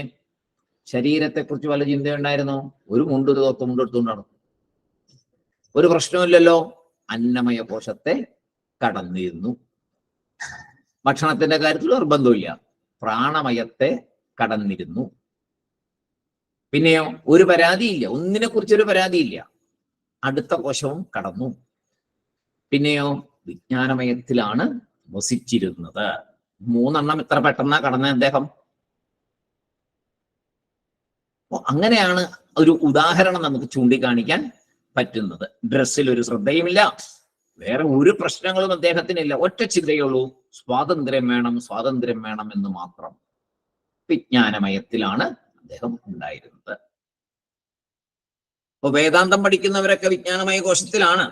ശരീരത്തെക്കുറിച്ച് വല്ല ചിന്തയുണ്ടായിരുന്നോ? ഒരു മുണ്ടൊരു തോത്ത് മുണ്ടെടുത്തുകൊണ്ടാണ്, ഒരു പ്രശ്നമില്ലല്ലോ. അന്നമയ കോശത്തെ കടന്നിരുന്നു. ഭക്ഷണത്തിന്റെ കാര്യത്തിൽ നിർബന്ധമില്ല, പ്രാണമയത്തെ കടന്നിരുന്നു. പിന്നെയോ ഒരു പരാതിയില്ല, ഒന്നിനെ കുറിച്ചൊരു പരാതിയില്ല. അടുത്ത കോശവും കടന്നു. പിന്നെയോ വിജ്ഞാനമയത്തിലാണ് വസിച്ചിരുന്നത്. 3 ഇത്ര പെട്ടെന്നാ കടന്ന അദ്ദേഹം. അങ്ങനെയാണ് ഒരു ഉദാഹരണം നമുക്ക് ചൂണ്ടിക്കാണിക്കാൻ പറ്റുന്നത്. ഡ്രസ്സിൽ ഒരു ശ്രദ്ധയുമില്ല, വേറെ ഒരു പ്രശ്നങ്ങളും അദ്ദേഹത്തിനില്ല. ഒറ്റ ചിന്തയുള്ളൂ, സ്വാതന്ത്ര്യം വേണം, സ്വാതന്ത്ര്യം വേണം എന്ന് മാത്രം. വിജ്ഞാനമയത്തിലാണ് അദ്ദേഹം ഉണ്ടായിരുന്നത്. അപ്പൊ വേദാന്തം പഠിക്കുന്നവരൊക്കെ വിജ്ഞാനമയ കോശത്തിലാണ്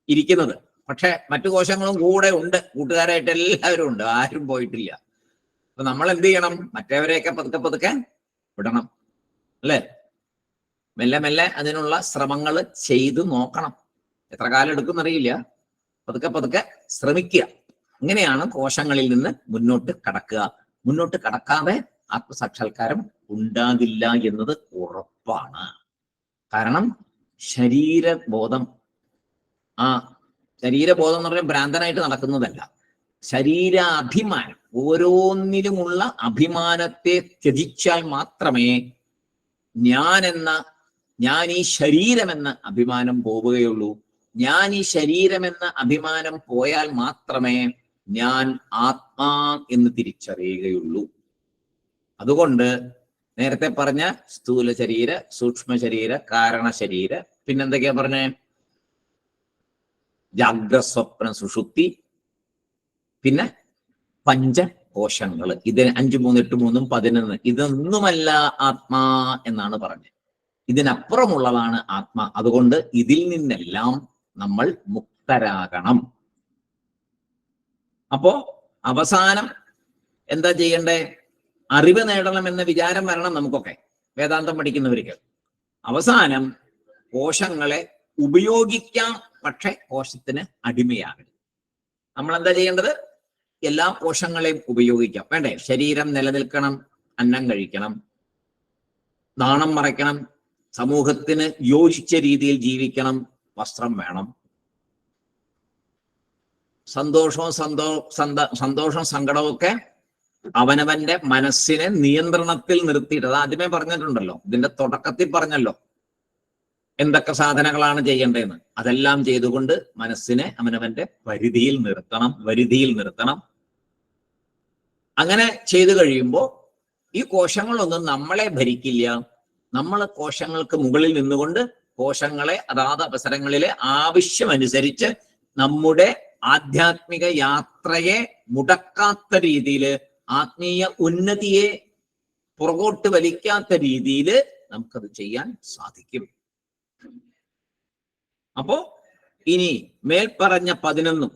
ഇരിക്കുന്നത്. പക്ഷെ മറ്റു കോശങ്ങളും കൂടെ ഉണ്ട്, കൂട്ടുകാരായിട്ട് എല്ലാവരും ഉണ്ട്, ആരും പോയിട്ടില്ല. അപ്പൊ നമ്മൾ എന്ത് ചെയ്യണം? മറ്റേവരെയൊക്കെ പതുക്കെ പതുക്കെ വിടണം അല്ലേ? മെല്ലെ മെല്ലെ അതിനുള്ള ശ്രമങ്ങൾ ചെയ്തു നോക്കണം. എത്ര കാലം എടുക്കുമെന്നറിയില്ല, പതുക്കെ പതുക്കെ ശ്രമിക്കുക. അങ്ങനെയാണ് കോശങ്ങളിൽ നിന്ന് മുന്നോട്ട് കടക്കുക. മുന്നോട്ട് കടക്കാതെ ആത്മസാക്ഷാത്കാരം ഉണ്ടാകില്ല എന്നത് ഉറപ്പാണ്. കാരണം ശരീരബോധം, ശരീരബോധം എന്ന് പറഞ്ഞാൽ ഭ്രാന്തനായിട്ട് നടക്കുന്നതല്ല, ശരീരാഭിമാനം. ഓരോന്നിലുമുള്ള അഭിമാനത്തെ ത്യജിച്ചാൽ മാത്രമേ ഞാൻ ഈ ശരീരമെന്ന അഭിമാനം പോവുകയുള്ളൂ. ഞാൻ ഈ ശരീരമെന്ന അഭിമാനം പോയാൽ മാത്രമേ ഞാൻ ആത്മാ എന്ന് തിരിച്ചറിയുകയുള്ളൂ. അതുകൊണ്ട് നേരത്തെ പറഞ്ഞ സ്ഥൂല ശരീര, സൂക്ഷ്മ ശരീര, കാരണ ശരീര, പിന്നെന്തൊക്കെയാ പറഞ്ഞേ? ജാഗ്രസ്വപ്ന സുഷുപ്തി, പിന്നെ പഞ്ചകോശങ്ങള്. ഇത് 5, 3, 8, 3, 11 ഇതൊന്നുമല്ല ആത്മാ എന്നാണ് പറഞ്ഞത്. ഇതിനപ്പുറമുള്ളതാണ് ആത്മാ. അതുകൊണ്ട് ഇതിൽ നിന്നെല്ലാം നമ്മൾ മുക്തരാകണം. അപ്പോ അവസാനം എന്താ ചെയ്യണ്ടേ? അറിവ് നേടണം എന്ന വിചാരം വരണം നമുക്കൊക്കെ, വേദാന്തം പഠിക്കുന്നവർക്ക്. അവസാനം കോശങ്ങളെ ഉപയോഗിക്കാം, പക്ഷെ കോശത്തിന് അടിമയാകരുത്. നമ്മൾ എന്താ ചെയ്യേണ്ടത്? എല്ലാ കോശങ്ങളെയും ഉപയോഗിക്കാം. വേണ്ടേ? ശരീരം നിലനിൽക്കണം, അന്നം കഴിക്കണം, നാണം മറയ്ക്കണം, സമൂഹത്തിന് യോജിച്ച രീതിയിൽ ജീവിക്കണം, വസ്ത്രം വേണം, സന്തോഷവും സങ്കടവും ഒക്കെ അവനവന്റെ മനസ്സിനെ നിയന്ത്രണത്തിൽ നിർത്തിയിട്ട്, അത് ആദ്യമേ പറഞ്ഞിട്ടുണ്ടല്ലോ, ഇതിന്റെ തുടക്കത്തിൽ പറഞ്ഞല്ലോ എന്തൊക്കെ സാധനങ്ങളാണ് ചെയ്യേണ്ടതെന്ന്. അതെല്ലാം ചെയ്തുകൊണ്ട് മനസ്സിനെ അവനവന്റെ വരുതിയിൽ നിർത്തണം. അങ്ങനെ ചെയ്തു കഴിയുമ്പോൾ ഈ കോശങ്ങളൊന്നും നമ്മളെ ഭരിക്കില്ല. നമ്മൾ കോശങ്ങൾക്ക് മുകളിൽ നിന്നുകൊണ്ട് കോശങ്ങളെ അതാത് അവസരങ്ങളിലെ ആവശ്യമനുസരിച്ച് നമ്മുടെ ആധ്യാത്മിക യാത്രയെ മുടക്കാത്ത രീതിയിൽ, ആത്മീയ ഉന്നതിയെ പുറകോട്ട് വലിക്കാത്ത രീതിയിൽ നമുക്കത് ചെയ്യാൻ സാധിക്കും. അപ്പോ ഇനി മേൽപ്പറഞ്ഞ 11,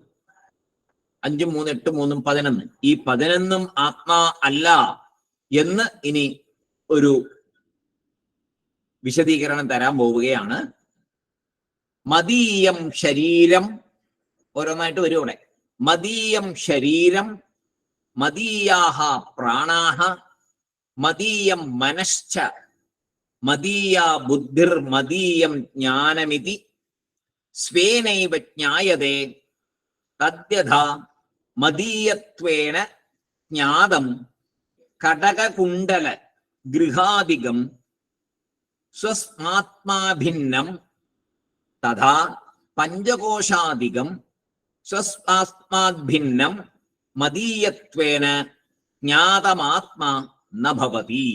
5, 3, 8, 3, 11 ഈ 11 ആത്മാ അല്ല എന്ന് ഇനി ഒരു വിശദീകരണം തരാൻ പോവുകയാണ്. മദീയം ശരീരം, ഓരോന്നായിട്ട് വരും ഇവിടെ. മദീയം ശരീരം, മദീയാഹ പ്രാണാഹ, മദീയം മനശ്ച, മദീയ ബുദ്ധിർ മദീയം ജ്ഞാനമിതി സ്വേനൈവ ജ്ഞായതേ തദ്യഥാ മദീയത്വേന ജ്ഞാതം കടകകുണ്ടല ഗൃഹാദികം സ്വസ്മാത്മാഭിന്നം തഥാ പഞ്ചകോശാദികം സ്വസ്മാത്മാഭിന്നം മദീയത്വേന ജ്ഞാതമാത്മാ ന ഭവതി.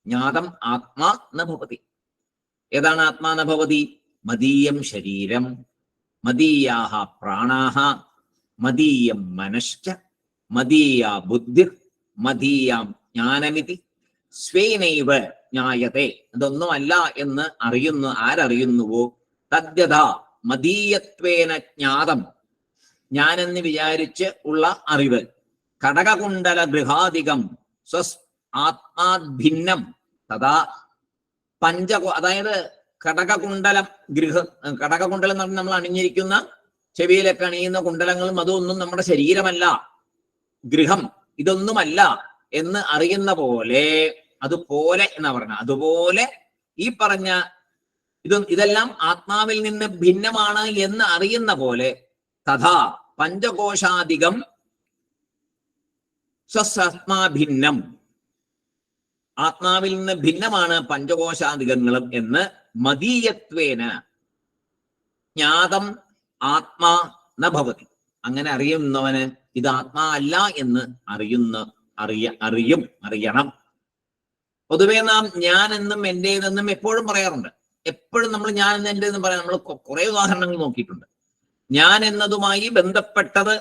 ജ്ഞാതം ആത്മാ ന ഭവതി. ഏതാണ് ആത്മാ ന ഭവതി? മദീയം ശരീരം, മദീയാഹ പ്രാണാഹ, മദീയം മനശ്ച, മദീയ ബുദ്ധിർ മദീയാം ജ്ഞാനമിതി സ്വേനൈവ ജ്ഞായതേ. ഇതൊന്നുമല്ല എന്ന് ആരറിയുന്നുവോ തദ്യഥ മദീയത്വേന ജ്ഞാതം, ഞാനെന്ന് വിചാരിച്ച് ഉള്ള അറിവ്, കടകകുണ്ടല ഗൃഹാദികം സ്വസ് ആത്മാഭിന്നം തഥാ അതായത് കടകകുണ്ടലം കടകകുണ്ടലം എന്ന് പറഞ്ഞാൽ നമ്മൾ അണിഞ്ഞിരിക്കുന്ന ചെവിയിലൊക്കെ അണിയുന്ന കുണ്ടലങ്ങളും അതൊന്നും നമ്മുടെ ശരീരമല്ല, ഗൃഹം ഇതൊന്നുമല്ല എന്ന് അറിയുന്ന പോലെ, അതുപോലെ എന്നാ പറഞ്ഞ, അതുപോലെ ഈ പറഞ്ഞ ഇതെല്ലാം ആത്മാവിൽ നിന്ന് ഭിന്നമാണ് എന്ന് അറിയുന്ന പോലെ തഥാ പഞ്ചകോശാധികം സ്വസ്മാഭിന്നം, ആത്മാവിൽ നിന്ന് ഭിന്നമാണ് പഞ്ചകോശാധികങ്ങളും എന്ന് മദീയത്വേന ജ്ഞാതം ആത്മാ ന ഭവതി. അങ്ങനെ അറിയുന്നവന് ഇത് ആത്മാ അല്ല എന്ന് അറിയണം. പൊതുവേ നാം ഞാൻ എന്നും എന്റേതെന്നും എപ്പോഴും പറയാറുണ്ട്. എപ്പോഴും നമ്മൾ ഞാൻ എന്ന് എന്റേതെന്ന് പറയാം. നമ്മൾ കുറെ ഉദാഹരണങ്ങൾ നോക്കിയിട്ടുണ്ട്. ഞാൻ എന്നതുമായി ബന്ധപ്പെട്ടത്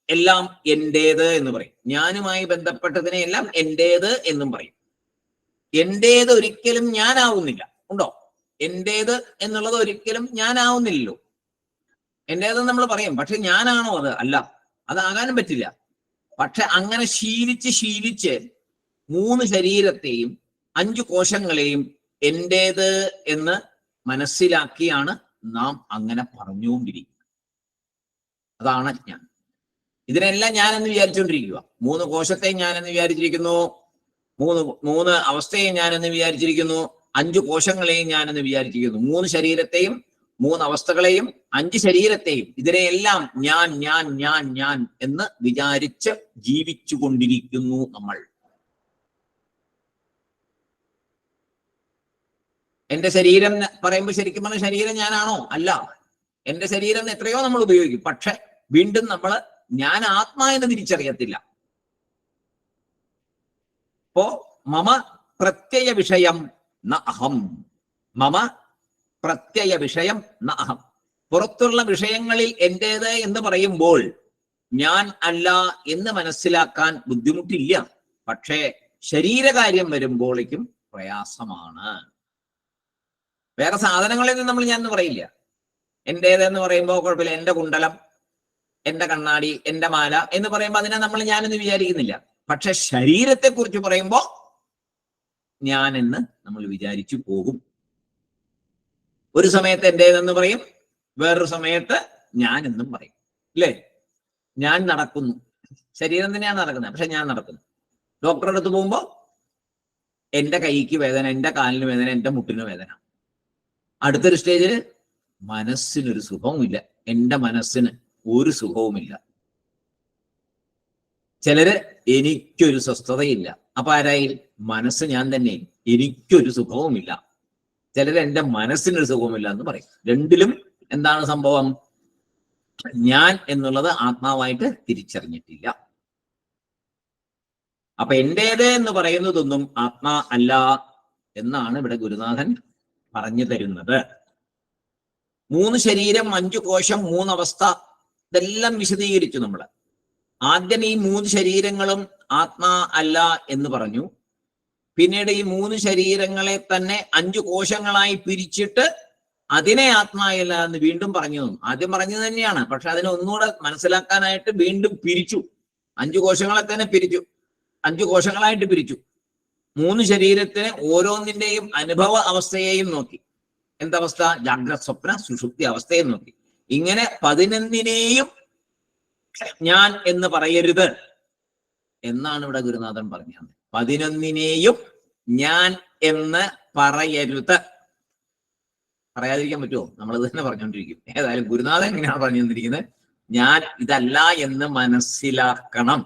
എല്ലാം എന്റേത് എന്ന് പറയും. ഞാനുമായി ബന്ധപ്പെട്ടതിനെ എല്ലാം എന്റേത് എന്നും പറയും. എന്റേത് ഒരിക്കലും ഞാനാവുന്നില്ല. ഉണ്ടോ? എന്റേത് എന്നുള്ളത് ഒരിക്കലും ഞാനാവുന്നില്ലല്ലോ. എന്റേതെന്ന് നമ്മൾ പറയും, പക്ഷെ ഞാനാണോ അത്? അല്ല, അതാകാനും പറ്റില്ല. പക്ഷെ അങ്ങനെ ശീലിച്ച് 3 ശരീരത്തെയും 5 കോശങ്ങളെയും എന്റേത് എന്ന് മനസ്സിലാക്കിയാണ് നാം അങ്ങനെ പറഞ്ഞുകൊണ്ടിരിക്കുന്നത്. അതാണ് ഞാൻ. ഇതിനെല്ലാം ഞാനെന്ന് വിചാരിച്ചുകൊണ്ടിരിക്കുക. 3 കോശത്തെയും ഞാനെന്ന് വിചാരിച്ചിരിക്കുന്നു, 3 അവസ്ഥയെ ഞാനെന്ന് വിചാരിച്ചിരിക്കുന്നു, 5 കോശങ്ങളെയും ഞാനെന്ന് വിചാരിച്ചിരിക്കുന്നു, 3 ശരീരത്തെയും മൂന്ന് അവസ്ഥകളെയും 5 ശരീരത്തെയും ഇതിനെയെല്ലാം ഞാൻ ഞാൻ ഞാൻ ഞാൻ എന്ന് വിചാരിച്ച് ജീവിച്ചു കൊണ്ടിരിക്കുന്നു നമ്മൾ. എന്റെ ശരീരം പറയുമ്പോൾ ശരിക്കും പറഞ്ഞ ശരീരം ഞാനാണോ? അല്ല. എന്റെ ശരീരം എത്രയോ നമ്മൾ ഉപയോഗിക്കും. പക്ഷെ വീണ്ടും നമ്മൾ ഞാൻ ആത്മാ എന്ന് തിരിച്ചറിയത്തില്ല. അപ്പോ മമ പ്രത്യയ വിഷയം ന അഹം. മമ പ്രത്യയ വിഷയം ന അഹം. പുറത്തുള്ള വിഷയങ്ങളിൽ എന്റേത് എന്ന് പറയുമ്പോൾ ഞാൻ അല്ല എന്ന് മനസ്സിലാക്കാൻ ബുദ്ധിമുട്ടില്ല. പക്ഷേ ശരീരകാര്യം വരുമ്പോഴേക്കും പ്രയാസമാണ്. വേറെ സാധനങ്ങളിൽ നിന്ന് നമ്മൾ ഞാൻ എന്ന് പറയില്ല. എന്റേതെന്ന് പറയുമ്പോൾ കുഴപ്പമില്ല. എന്റെ കുണ്ടലം, എന്റെ കണ്ണാടി, എന്റെ മാല എന്ന് പറയുമ്പോൾ അതിനെ നമ്മൾ ഞാനെന്ന് വിചാരിക്കുന്നില്ല. പക്ഷെ ശരീരത്തെ കുറിച്ച് പറയുമ്പോ ഞാനെന്ന് നമ്മൾ വിചാരിച്ചു പോകും. ഒരു സമയത്ത് എന്റേതെന്ന് പറയും, വേറൊരു സമയത്ത് ഞാൻ എന്നും പറയും. ഇല്ലേ? ഞാൻ നടക്കുന്നു, ശരീരം തന്നെയാണ് നടക്കുന്നത്, പക്ഷെ ഞാൻ നടക്കുന്നു. ഡോക്ടറുടെ അടുത്ത് പോകുമ്പോ എന്റെ കൈക്ക് വേദന, എന്റെ കാലിന് വേദന, എന്റെ മുട്ടിന് വേദന. അടുത്തൊരു സ്റ്റേജില് മനസ്സിനൊരു സുഖവുമില്ല, എന്റെ മനസ്സിന് ഒരു സുഖവുമില്ല. ചിലര് എനിക്കൊരു സ്വസ്ഥതയില്ല. അപ്പൊ ആരായി? മനസ്സ് ഞാൻ തന്നെ, എനിക്കൊരു സുഖവുമില്ല. ചിലര് എന്റെ മനസ്സിനൊരു സുഖവുമില്ല എന്ന് പറയും. രണ്ടിലും എന്താണ് സംഭവം? ഞാൻ എന്നുള്ളത് ആത്മാവായിട്ട് തിരിച്ചറിഞ്ഞിട്ടില്ല. അപ്പൊ എന്റേത് എന്ന് പറയുന്നതൊന്നും ആത്മാ അല്ല എന്നാണ് ഇവിടെ ഗുരുനാഥൻ പറഞ്ഞു തരുന്നത്. 3 ശരീരം, 5 കോശം, 3 അവസ്ഥ, ഇതെല്ലാം വിശദീകരിച്ചു നമ്മൾ. ആദ്യം ഈ 3 ശരീരങ്ങളും ആത്മാ അല്ല എന്ന് പറഞ്ഞു. പിന്നീട് ഈ 3 ശരീരങ്ങളെ തന്നെ 5 കോശങ്ങളായി പിരിച്ചിട്ട് അതിനെ ആത്മായല്ല എന്ന് വീണ്ടും പറഞ്ഞു. ആദ്യം പറഞ്ഞത് തന്നെയാണ്, പക്ഷെ അതിനെ ഒന്നുകൂടെ മനസ്സിലാക്കാനായിട്ട് വീണ്ടും പിരിച്ചു. 5 കോശങ്ങളെ തന്നെ പിരിച്ചു, 5 കോശങ്ങളായിട്ട് പിരിച്ചു. 3 ശരീരത്തിന് ഓരോന്നിന്റെയും അനുഭവ അവസ്ഥയെയും നോക്കി. എന്തവസ്ഥ? ജാഗ്രത, സ്വപ്ന, സുഷുപ്തി അവസ്ഥയെ നോക്കി. ഇങ്ങനെ 11നെയും ഞാൻ എന്ന് പറയരുത് എന്നാണ് ഇവിടെ ഗുരുനാഥൻ പറഞ്ഞത്. 11നെയും ഞാൻ എന്ന് പറയരുത്. പറയാതിരിക്കാൻ പറ്റുമോ? നമ്മളത് തന്നെ പറഞ്ഞുകൊണ്ടിരിക്കും. ഏതായാലും ഗുരുനാഥൻ എങ്ങനെയാണ് പറഞ്ഞു തന്നിരിക്കുന്നത്? ഞാൻ ഇതല്ല എന്ന് മനസ്സിലാക്കണം.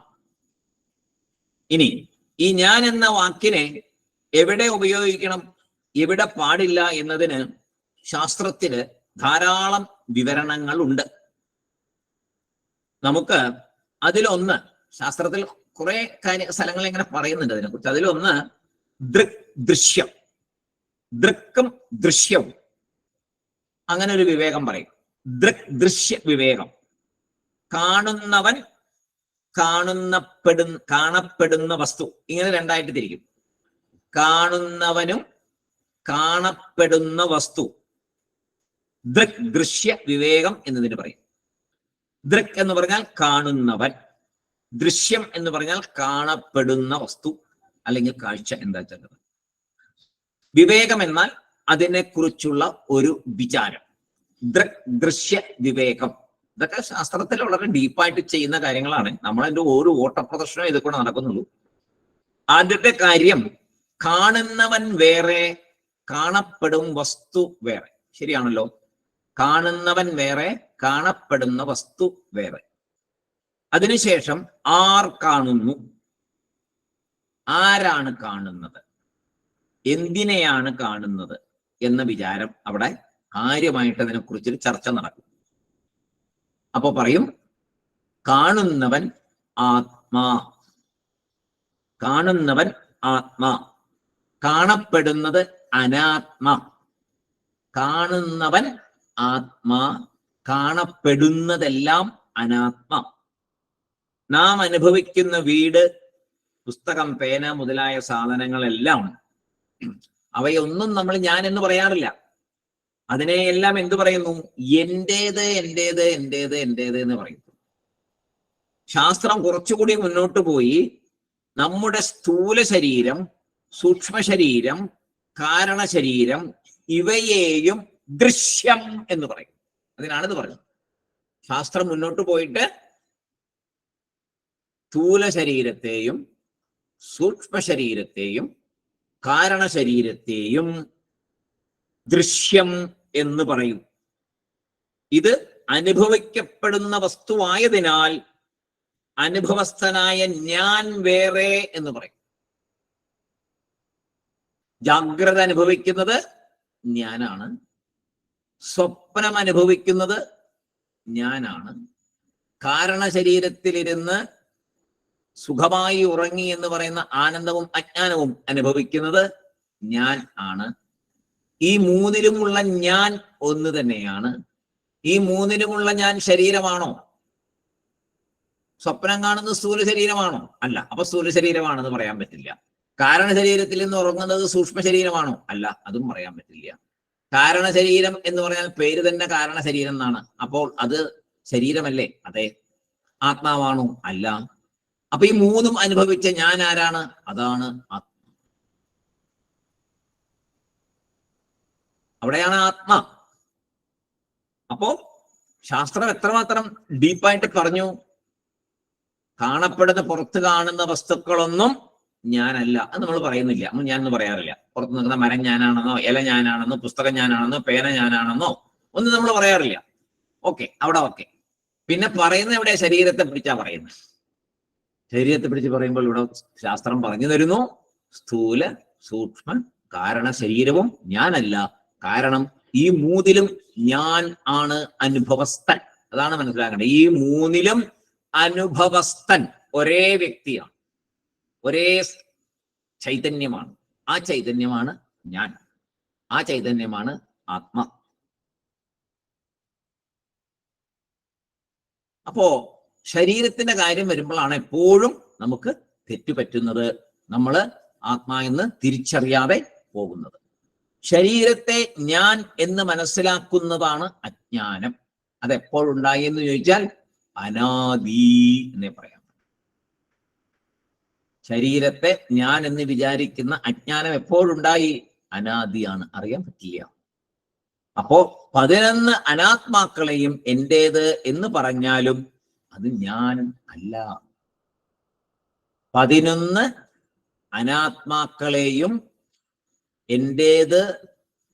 ഇനി ഈ ഞാൻ എന്ന വാക്കിനെ എവിടെ ഉപയോഗിക്കണം, എവിടെ പാടില്ല എന്നതിന് ശാസ്ത്രത്തില് ധാരാളം വിവരണങ്ങൾ ഉണ്ട്. നമുക്ക് അതിലൊന്ന്, ശാസ്ത്രത്തിൽ കുറെ സ്ഥലങ്ങൾ ഇങ്ങനെ പറയുന്നുണ്ട് അതിനെക്കുറിച്ച്. അതിലൊന്ന് ദൃശ്യം. ദൃക്കും ദൃശ്യവും, അങ്ങനെ ഒരു വിവേകം പറയും. ദൃശ്യ വിവേകം. കാണുന്നവൻ, കാണപ്പെടുന്ന വസ്തു, ഇങ്ങനെ രണ്ടായിട്ട് തിരിക്കും. കാണുന്നവനും കാണപ്പെടുന്ന വസ്തു, ദൃശ്യ വിവേകം എന്നതിന് പറയും. ദൃക് എന്ന് പറഞ്ഞാൽ കാണുന്നവൻ, ദൃശ്യം എന്ന് പറഞ്ഞാൽ കാണപ്പെടുന്ന വസ്തു അല്ലെങ്കിൽ കാഴ്ച എന്താ വെച്ചാൽ. വിവേകം എന്നാൽ അതിനെക്കുറിച്ചുള്ള ഒരു വിചാരം. ദൃശ്യ വിവേകം. ഇതൊക്കെ ശാസ്ത്രത്തിൽ വളരെ ഡീപ്പായിട്ട് ചെയ്യുന്ന കാര്യങ്ങളാണ്. നമ്മളതിന്റെ ഓരോ ഓട്ടപ്രദർശനം ഇതൊക്കെ നടക്കുന്നുള്ളൂ. ആദ്യത്തെ കാര്യം, കാണുന്നവൻ വേറെ, കാണപ്പെടും വസ്തു വേറെ. ശരിയാണല്ലോ? കാണുന്നവൻ വേറെ, കാണപ്പെടുന്ന വസ്തു വേറെ. അതിനുശേഷം ആർ കാണുന്നു, ആരാണ് കാണുന്നത്, എന്തിനെയാണ് കാണുന്നത് എന്ന വിചാരം അവിടെ കാര്യമായിട്ട് അതിനെക്കുറിച്ചൊരു ചർച്ച നടക്കും. അപ്പൊ പറയും, കാണുന്നവൻ ആത്മാ, കാണുന്നവൻ ആത്മാ, കാണപ്പെടുന്നത് അനാത്മാ. കാണുന്നവൻ ആത്മാ, കാണപ്പെടുന്നതെല്ലാം അനാത്മാ. നാം അനുഭവിക്കുന്ന വീട്, പുസ്തകം, പേന മുതലായ സാധനങ്ങളെല്ലാം, അവയൊന്നും നമ്മൾ ഞാൻ എന്ന് പറയാറില്ല. അതിനെയെല്ലാം എന്തു പറയുന്നു? എന്റേത്, എന്റേത്, എന്റേത്, എന്റേത് എന്ന് പറയുന്നു. ശാസ്ത്രം കുറച്ചുകൂടി മുന്നോട്ട് പോയി നമ്മുടെ സ്ഥൂല ശരീരം, സൂക്ഷ്മ ശരീരം, കാരണ ശരീരം ഇവയെയും ദൃശ്യം എന്ന് പറയും. അതിനാണിത് പറയുന്നത്. ശാസ്ത്രം മുന്നോട്ട് പോയിട്ട് സ്ഥൂല ശരീരത്തെയും സൂക്ഷ്മ ശരീരത്തെയും കാരണ ശരീരത്തെയും ദൃശ്യം എന്ന് പറയും. ഇത് അനുഭവിക്കപ്പെടുന്ന വസ്തുവായതിനാൽ അനുഭവസ്ഥനായ ഞാൻ വേറെ എന്ന് പറയും. ജാഗ്രത അനുഭവിക്കുന്നത് ഞാനാണ്, സ്വപ്നം അനുഭവിക്കുന്നത് ഞാനാണ്, കാരണശരീരത്തിലിരുന്ന് സുഖമായി ഉറങ്ങി എന്ന് പറയുന്ന ആനന്ദവും അജ്ഞാനവും അനുഭവിക്കുന്നത് ഞാൻ ആണ്. ഈ മൂന്നിലുമുള്ള ഞാൻ ഒന്ന് തന്നെയാണ്. ഈ മൂന്നിലുമുള്ള ഞാൻ ശരീരമാണോ? സ്വപ്നം കാണുന്നത് സ്ഥൂല ശരീരമാണോ? അല്ല. അപ്പൊ സ്ഥൂല ശരീരമാണെന്ന് പറയാൻ പറ്റില്ല. കാരണ ശരീരത്തിൽ നിന്ന് ഉറങ്ങുന്നത് സൂക്ഷ്മ ശരീരമാണോ? അല്ല, അതും പറയാൻ പറ്റില്ല. കാരണശരീരം എന്ന് പറഞ്ഞാൽ പേര് തന്നെ കാരണ ശരീരം എന്നാണ്. അപ്പോൾ അത് ശരീരമല്ലേ? അതെ. ആത്മാവാണോ? അല്ല. അപ്പൊ ഈ മൂന്നും അനുഭവിച്ച ഞാൻ ആരാണ്? അതാണ് ആത്മ. അവിടെയാണ് ആത്മ. അപ്പോ ശാസ്ത്രം എത്രമാത്രം ഡീപ്പായിട്ട് പറഞ്ഞു. കാണപ്പെടുന്ന പുറത്ത് കാണുന്ന വസ്തുക്കളൊന്നും ഞാനല്ല അത് നമ്മൾ പറയുന്നില്ല. നമ്മൾ ഞാനെന്ന് പറയാറില്ല. പുറത്ത് നിൽക്കുന്ന മരം ഞാനാണെന്നോ, ഇല ഞാനാണെന്നോ, പുസ്തകം ഞാനാണെന്നോ, പേന ഞാനാണെന്നോ ഒന്നും നമ്മൾ പറയാറില്ല. ഓക്കെ, അവിടെ ഓക്കെ. പിന്നെ പറയുന്ന എവിടെ? ശരീരത്തെ പിടിച്ചാ പറയുന്നത്. ശരീരത്തെ പിടിച്ച് പറയുമ്പോൾ ഇവിടെ ശാസ്ത്രം പറഞ്ഞു തരുന്നു, സ്ഥൂല സൂക്ഷ്മ കാരണ ശരീരവും ഞാനല്ല. കാരണം ഈ മൂന്നിലും ഞാൻ ആണ് അനുഭവസ്ഥൻ. അതാണ് മനസ്സിലാക്കേണ്ടത്. ഈ മൂന്നിലും അനുഭവസ്ഥൻ ഒരേ വ്യക്തിയാണ്, ഒരേ ചൈതന്യമാണ്. ആ ചൈതന്യമാണ് ഞാൻ. ആ ചൈതന്യമാണ് ആത്മ. അപ്പോ ശരീരത്തിന്റെ കാര്യം വരുമ്പോഴാണ് എപ്പോഴും നമുക്ക് തെറ്റുപറ്റുന്നത്, നമ്മൾ ആത്മാ എന്ന് തിരിച്ചറിയാതെ പോകുന്നത്. ശരീരത്തെ ഞാൻ എന്ന് മനസ്സിലാക്കുന്നതാണ് അജ്ഞാനം. അതെപ്പോഴുണ്ടായി എന്ന് ചോദിച്ചാൽ അനാദി എന്നേ പറയാം. ശരീരത്തെ ഞാൻ എന്ന് വിചാരിക്കുന്ന അജ്ഞാനം എപ്പോഴുണ്ടായി? അനാദിയാണ്, അറിയാൻ പറ്റില്ല. അപ്പോ 11 അനാത്മാക്കളെയും എന്റേത് എന്ന് പറഞ്ഞാലും അത് ഞാൻ അല്ല. 11 അനാത്മാക്കളെയും എന്റേത്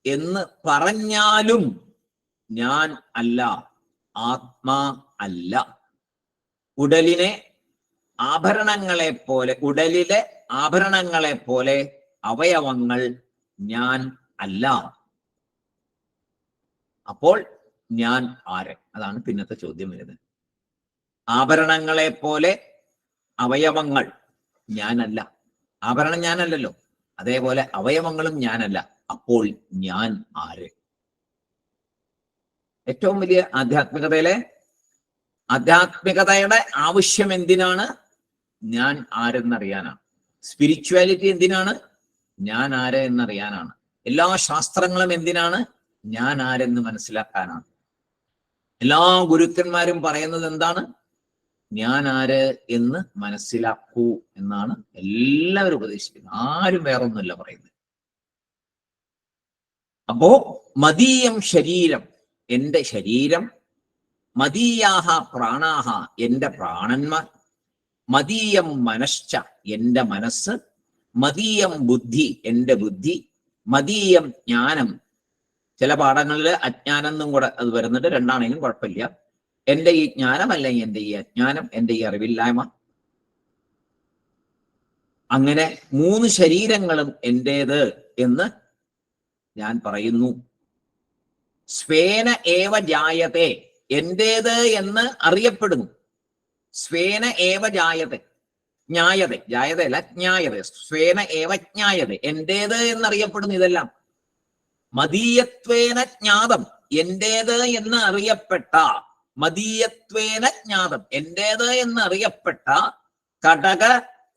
എന്ന് പറഞ്ഞാലും ഞാൻ അല്ല, ആത്മാ അല്ല. ഉടലിനെ ആഭരണങ്ങളെ പോലെ, ഉടലിലെ ആഭരണങ്ങളെ പോലെ അവയവങ്ങൾ ഞാൻ അല്ല. അപ്പോൾ ഞാൻ ആര്? അതാണ് പിന്നത്തെ ചോദ്യം വരുന്നത്. ആഭരണങ്ങളെ പോലെ അവയവങ്ങൾ ഞാനല്ല. ആഭരണം ഞാനല്ലല്ലോ, അതേപോലെ അവയവങ്ങളും ഞാനല്ല. അപ്പോൾ ഞാൻ ആര്? ഏറ്റവും വലിയ ആധ്യാത്മികതയുടെ ആവശ്യം എന്തിനാണ്? ഞാൻ ആരെന്നറിയാനാണ്. സ്പിരിച്വാലിറ്റി എന്തിനാണ്? ഞാൻ ആര് എന്നറിയാനാണ്. എല്ലാ ശാസ്ത്രങ്ങളും എന്തിനാണ്? ഞാൻ ആരെന്ന് മനസ്സിലാക്കാനാണ്. എല്ലാ ഗുരുക്കന്മാരും പറയുന്നത് എന്താണ്? ഞാൻ ആര് എന്ന് മനസ്സിലാക്കൂ എന്നാണ് എല്ലാവരും ഉപദേശിക്കുന്നത്. ആരും വേറൊന്നുമല്ല പറയുന്നത്. അപ്പോ മദീയം ശരീരം, എന്റെ ശരീരം, മദീയാഹ പ്രാണാഹ, എന്റെ പ്രാണന്മാർ, മദീയം മനശ്ച, എന്റെ മനസ്സ്, മദീയം ബുദ്ധി, എന്റെ ബുദ്ധി, മദീയം ജ്ഞാനം. ചില പാഠങ്ങളിൽ അജ്ഞാനം എന്നും കൂടെ അത് വരുന്നുണ്ട്. രണ്ടാണെങ്കിലും കുഴപ്പമില്ല. എന്റെ ഈ ജ്ഞാനം അല്ലെങ്കിൽ എന്റെ ഈ അജ്ഞാനം, എന്റെ ഈ അറിവില്ലായ്മ. അങ്ങനെ 3 ശരീരങ്ങളും എന്റേത് എന്ന് ഞാൻ പറയുന്നു. സ്വേന ഏവ ജായത്തെ, എന്റേത് എന്ന് അറിയപ്പെടുന്നു. സ്വേന ഏവ ജായത്തെ, ജ്ഞായത, ജായതയല്ല ജ്ഞായത. സ്വേന ഏവ ജ്ഞായത, എന്റേത് എന്നറിയപ്പെടുന്നു. ഇതെല്ലാം മദീയത്വേന ജ്ഞാതം, എന്റേത് എന്ന് അറിയപ്പെട്ട, മദീയത്വേന ജ്ഞാതം, എന്റേത് എന്ന് അറിയപ്പെട്ട കടക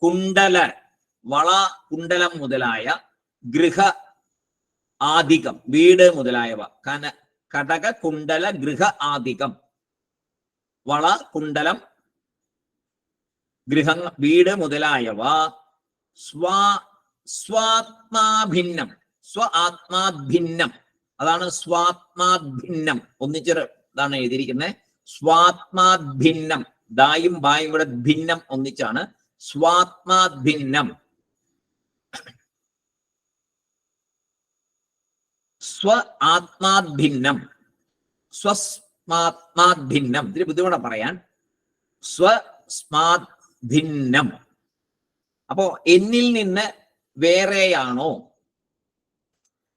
കുണ്ടല, വള കുണ്ടലം മുതലായ, ഗൃഹ ആദികം, വീട് മുതലായവ, കടക കുണ്ടല ഗൃഹ ആദികം, വള കുണ്ടലം ഗൃഹ വീട് മുതലായവ, സ്വാത്മാഭിന്നം, ആത്മാഭിന്നം. അതാണ് സ്വാത്മാഭിന്നം. ഒന്നിച്ചൊരു ഇതാണ് എഴുതിയിരിക്കുന്നത്. സ്വാത്മാഭിന്നം, ദായും ബായും കൂടെ ഭിന്നം ഒന്നിച്ചാണ്. സ്വാത്മാഭിന്നം, സ്വ ആത്മാഭിന്നം, സ്വസ്മാത് ഭിന്നം. ഇതിന് ബുദ്ധിമുട്ട് പറയാൻ. സ്വസ്മാത് ഭിന്നം. അപ്പോ എന്നിൽ നിന്ന് വേറെയാണോ,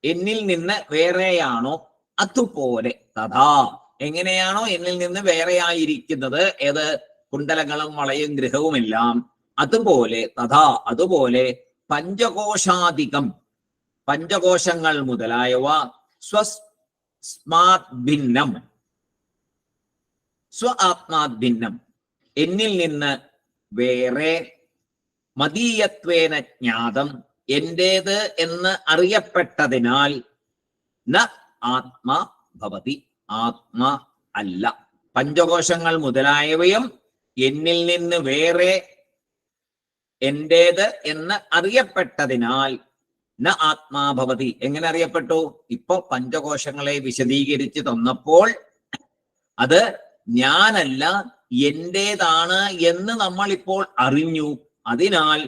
എന്നിൽ നിന്ന് വേറെയാണോ, അതുപോലെ തഥാ, എങ്ങനെയാണോ എന്നിൽ നിന്ന് വേറെയായിരിക്കുന്നത്, ഏത് കുണ്ടലങ്ങളും വളയും ഗൃഹവുമെല്ലാം, അതുപോലെ തഥാ അതുപോലെ പഞ്ചകോശാധികം, പഞ്ചകോശങ്ങൾ മുതലായവ സ്വസ്മാത് ഭിന്നം, സ്വ ആത്മാത് ഭിന്നം, എന്നിൽ നിന്ന് വേറെ, മദീയത്വേന ജ്ഞാതം, എന്റേത് എന്ന് അറിയപ്പെട്ടതിനാൽ, ന ആത്മാ ഭവതി, ആത്മാ അല്ല. പഞ്ചകോശങ്ങൾ മുതലായവയും എന്നിൽ നിന്ന് വേറെ, എന്റേത് എന്ന് അറിയപ്പെട്ടതിനാൽ ന ആത്മാ ഭവതി. എങ്ങനെ അറിയപ്പെട്ടു? ഇപ്പൊ പഞ്ചകോശങ്ങളെ വിശദീകരിച്ച് തന്നപ്പോൾ അത് ഞാനല്ല എന്റേതാണ് എന്ന് നമ്മൾ ഇപ്പോൾ അറിഞ്ഞു. അതിനാൽ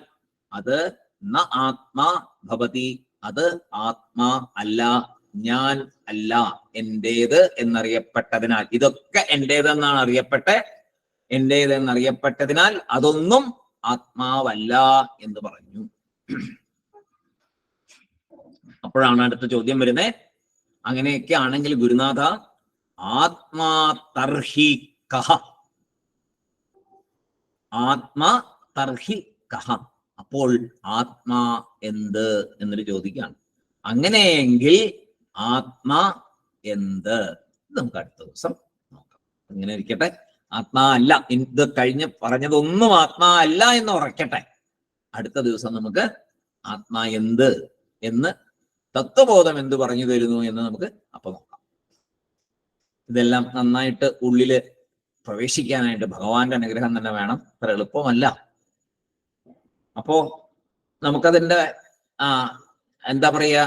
അത് ന ആത്മാ ഭവതി, അത് ആത്മാ അല്ല, ഞാൻ അല്ല, എന്റേത് എന്നറിയപ്പെട്ടതിനാൽ. ഇതൊക്കെ എന്റേതെന്നാണ് എന്റേതെന്നറിയപ്പെട്ടതിനാൽ അതൊന്നും ആത്മാവല്ല എന്ന് പറഞ്ഞു. അപ്പോഴാണ് അടുത്ത ചോദ്യം വരുന്നത്. അങ്ങനെയൊക്കെ ആണെങ്കിൽ ഗുരുനാഥ, ആത്മാ തർഹി കഹ, ആത്മാ തർഹി കഹ, അപ്പോൾ ആത്മാ എന്ത് എന്നൊരു ചോദിക്കുകയാണ്. അങ്ങനെയെങ്കിൽ ആത്മാ എന്ത് നമുക്ക് അടുത്ത ദിവസം നോക്കാം. അങ്ങനെ ഇരിക്കട്ടെ. ആത്മാ അല്ല, ഇത് കഴിഞ്ഞ് പറഞ്ഞതൊന്നും ആത്മാ അല്ല എന്ന് ഉറക്കട്ടെ. അടുത്ത ദിവസം നമുക്ക് ആത്മാ എന്ത് എന്ന്, തത്വബോധം എന്ത് പറഞ്ഞു തരുന്നു എന്ന് നമുക്ക് അപ്പൊ നോക്കാം. ഇതെല്ലാം നന്നായിട്ട് ഉള്ളില് പ്രവേശിക്കാനായിട്ട് ഭഗവാന്റെ അനുഗ്രഹം തന്നെ വേണം. അത്ര എളുപ്പമല്ല. അപ്പോ നമുക്കതിന്റെ എന്താ പറയാ,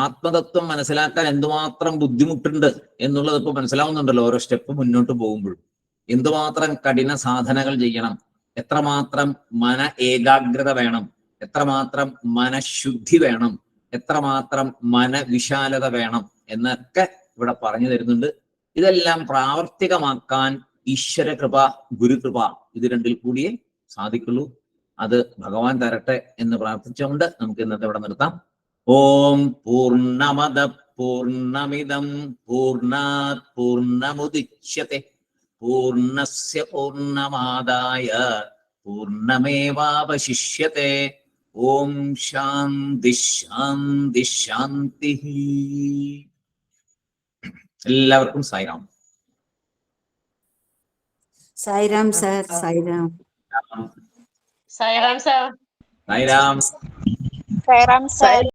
ആത്മതത്വം മനസ്സിലാക്കാൻ എന്തുമാത്രം ബുദ്ധിമുട്ടുണ്ട് എന്നുള്ളത് ഇപ്പൊ മനസ്സിലാവുന്നുണ്ടല്ലോ. ഓരോ സ്റ്റെപ്പ് മുന്നോട്ട് പോകുമ്പോഴും എന്തുമാത്രം കഠിന സാധനകൾ ചെയ്യണം, എത്രമാത്രം മന ഏകാഗ്രത വേണം, എത്രമാത്രം മനഃശുദ്ധി വേണം, എത്രമാത്രം മനവിശാലത വേണം എന്നൊക്കെ ഇവിടെ പറഞ്ഞു തരുന്നുണ്ട്. ഇതെല്ലാം പ്രാവർത്തികമാക്കാൻ ഈശ്വരകൃപ, ഗുരുകൃപ, ഇത് രണ്ടിൽ കൂടിയേ സാധിക്കുള്ളൂ. അത് ഭഗവാൻ തരട്ടെ എന്ന് പ്രാർത്ഥിച്ചുകൊണ്ട് നമുക്ക് ഇന്നത്തെ ഇവിടെ നിർത്താം. ഓം പൂർണ്ണമദ പൂർണ്ണമിദം പൂർണ്ണാത് പൂർണ്ണമുദിച്യത്തെ പൂർണ്ണസ്യ പൂർണ്ണമാദായ പൂർണ്ണമേവാവശിഷ്യത്തെ. ഓം ശാന്തി ശാന്തി ശാന്തി. എല്ലാവർക്കും Sairam. Sairam sir. Sairam. Sairam sir. Sairam. Sairam sir.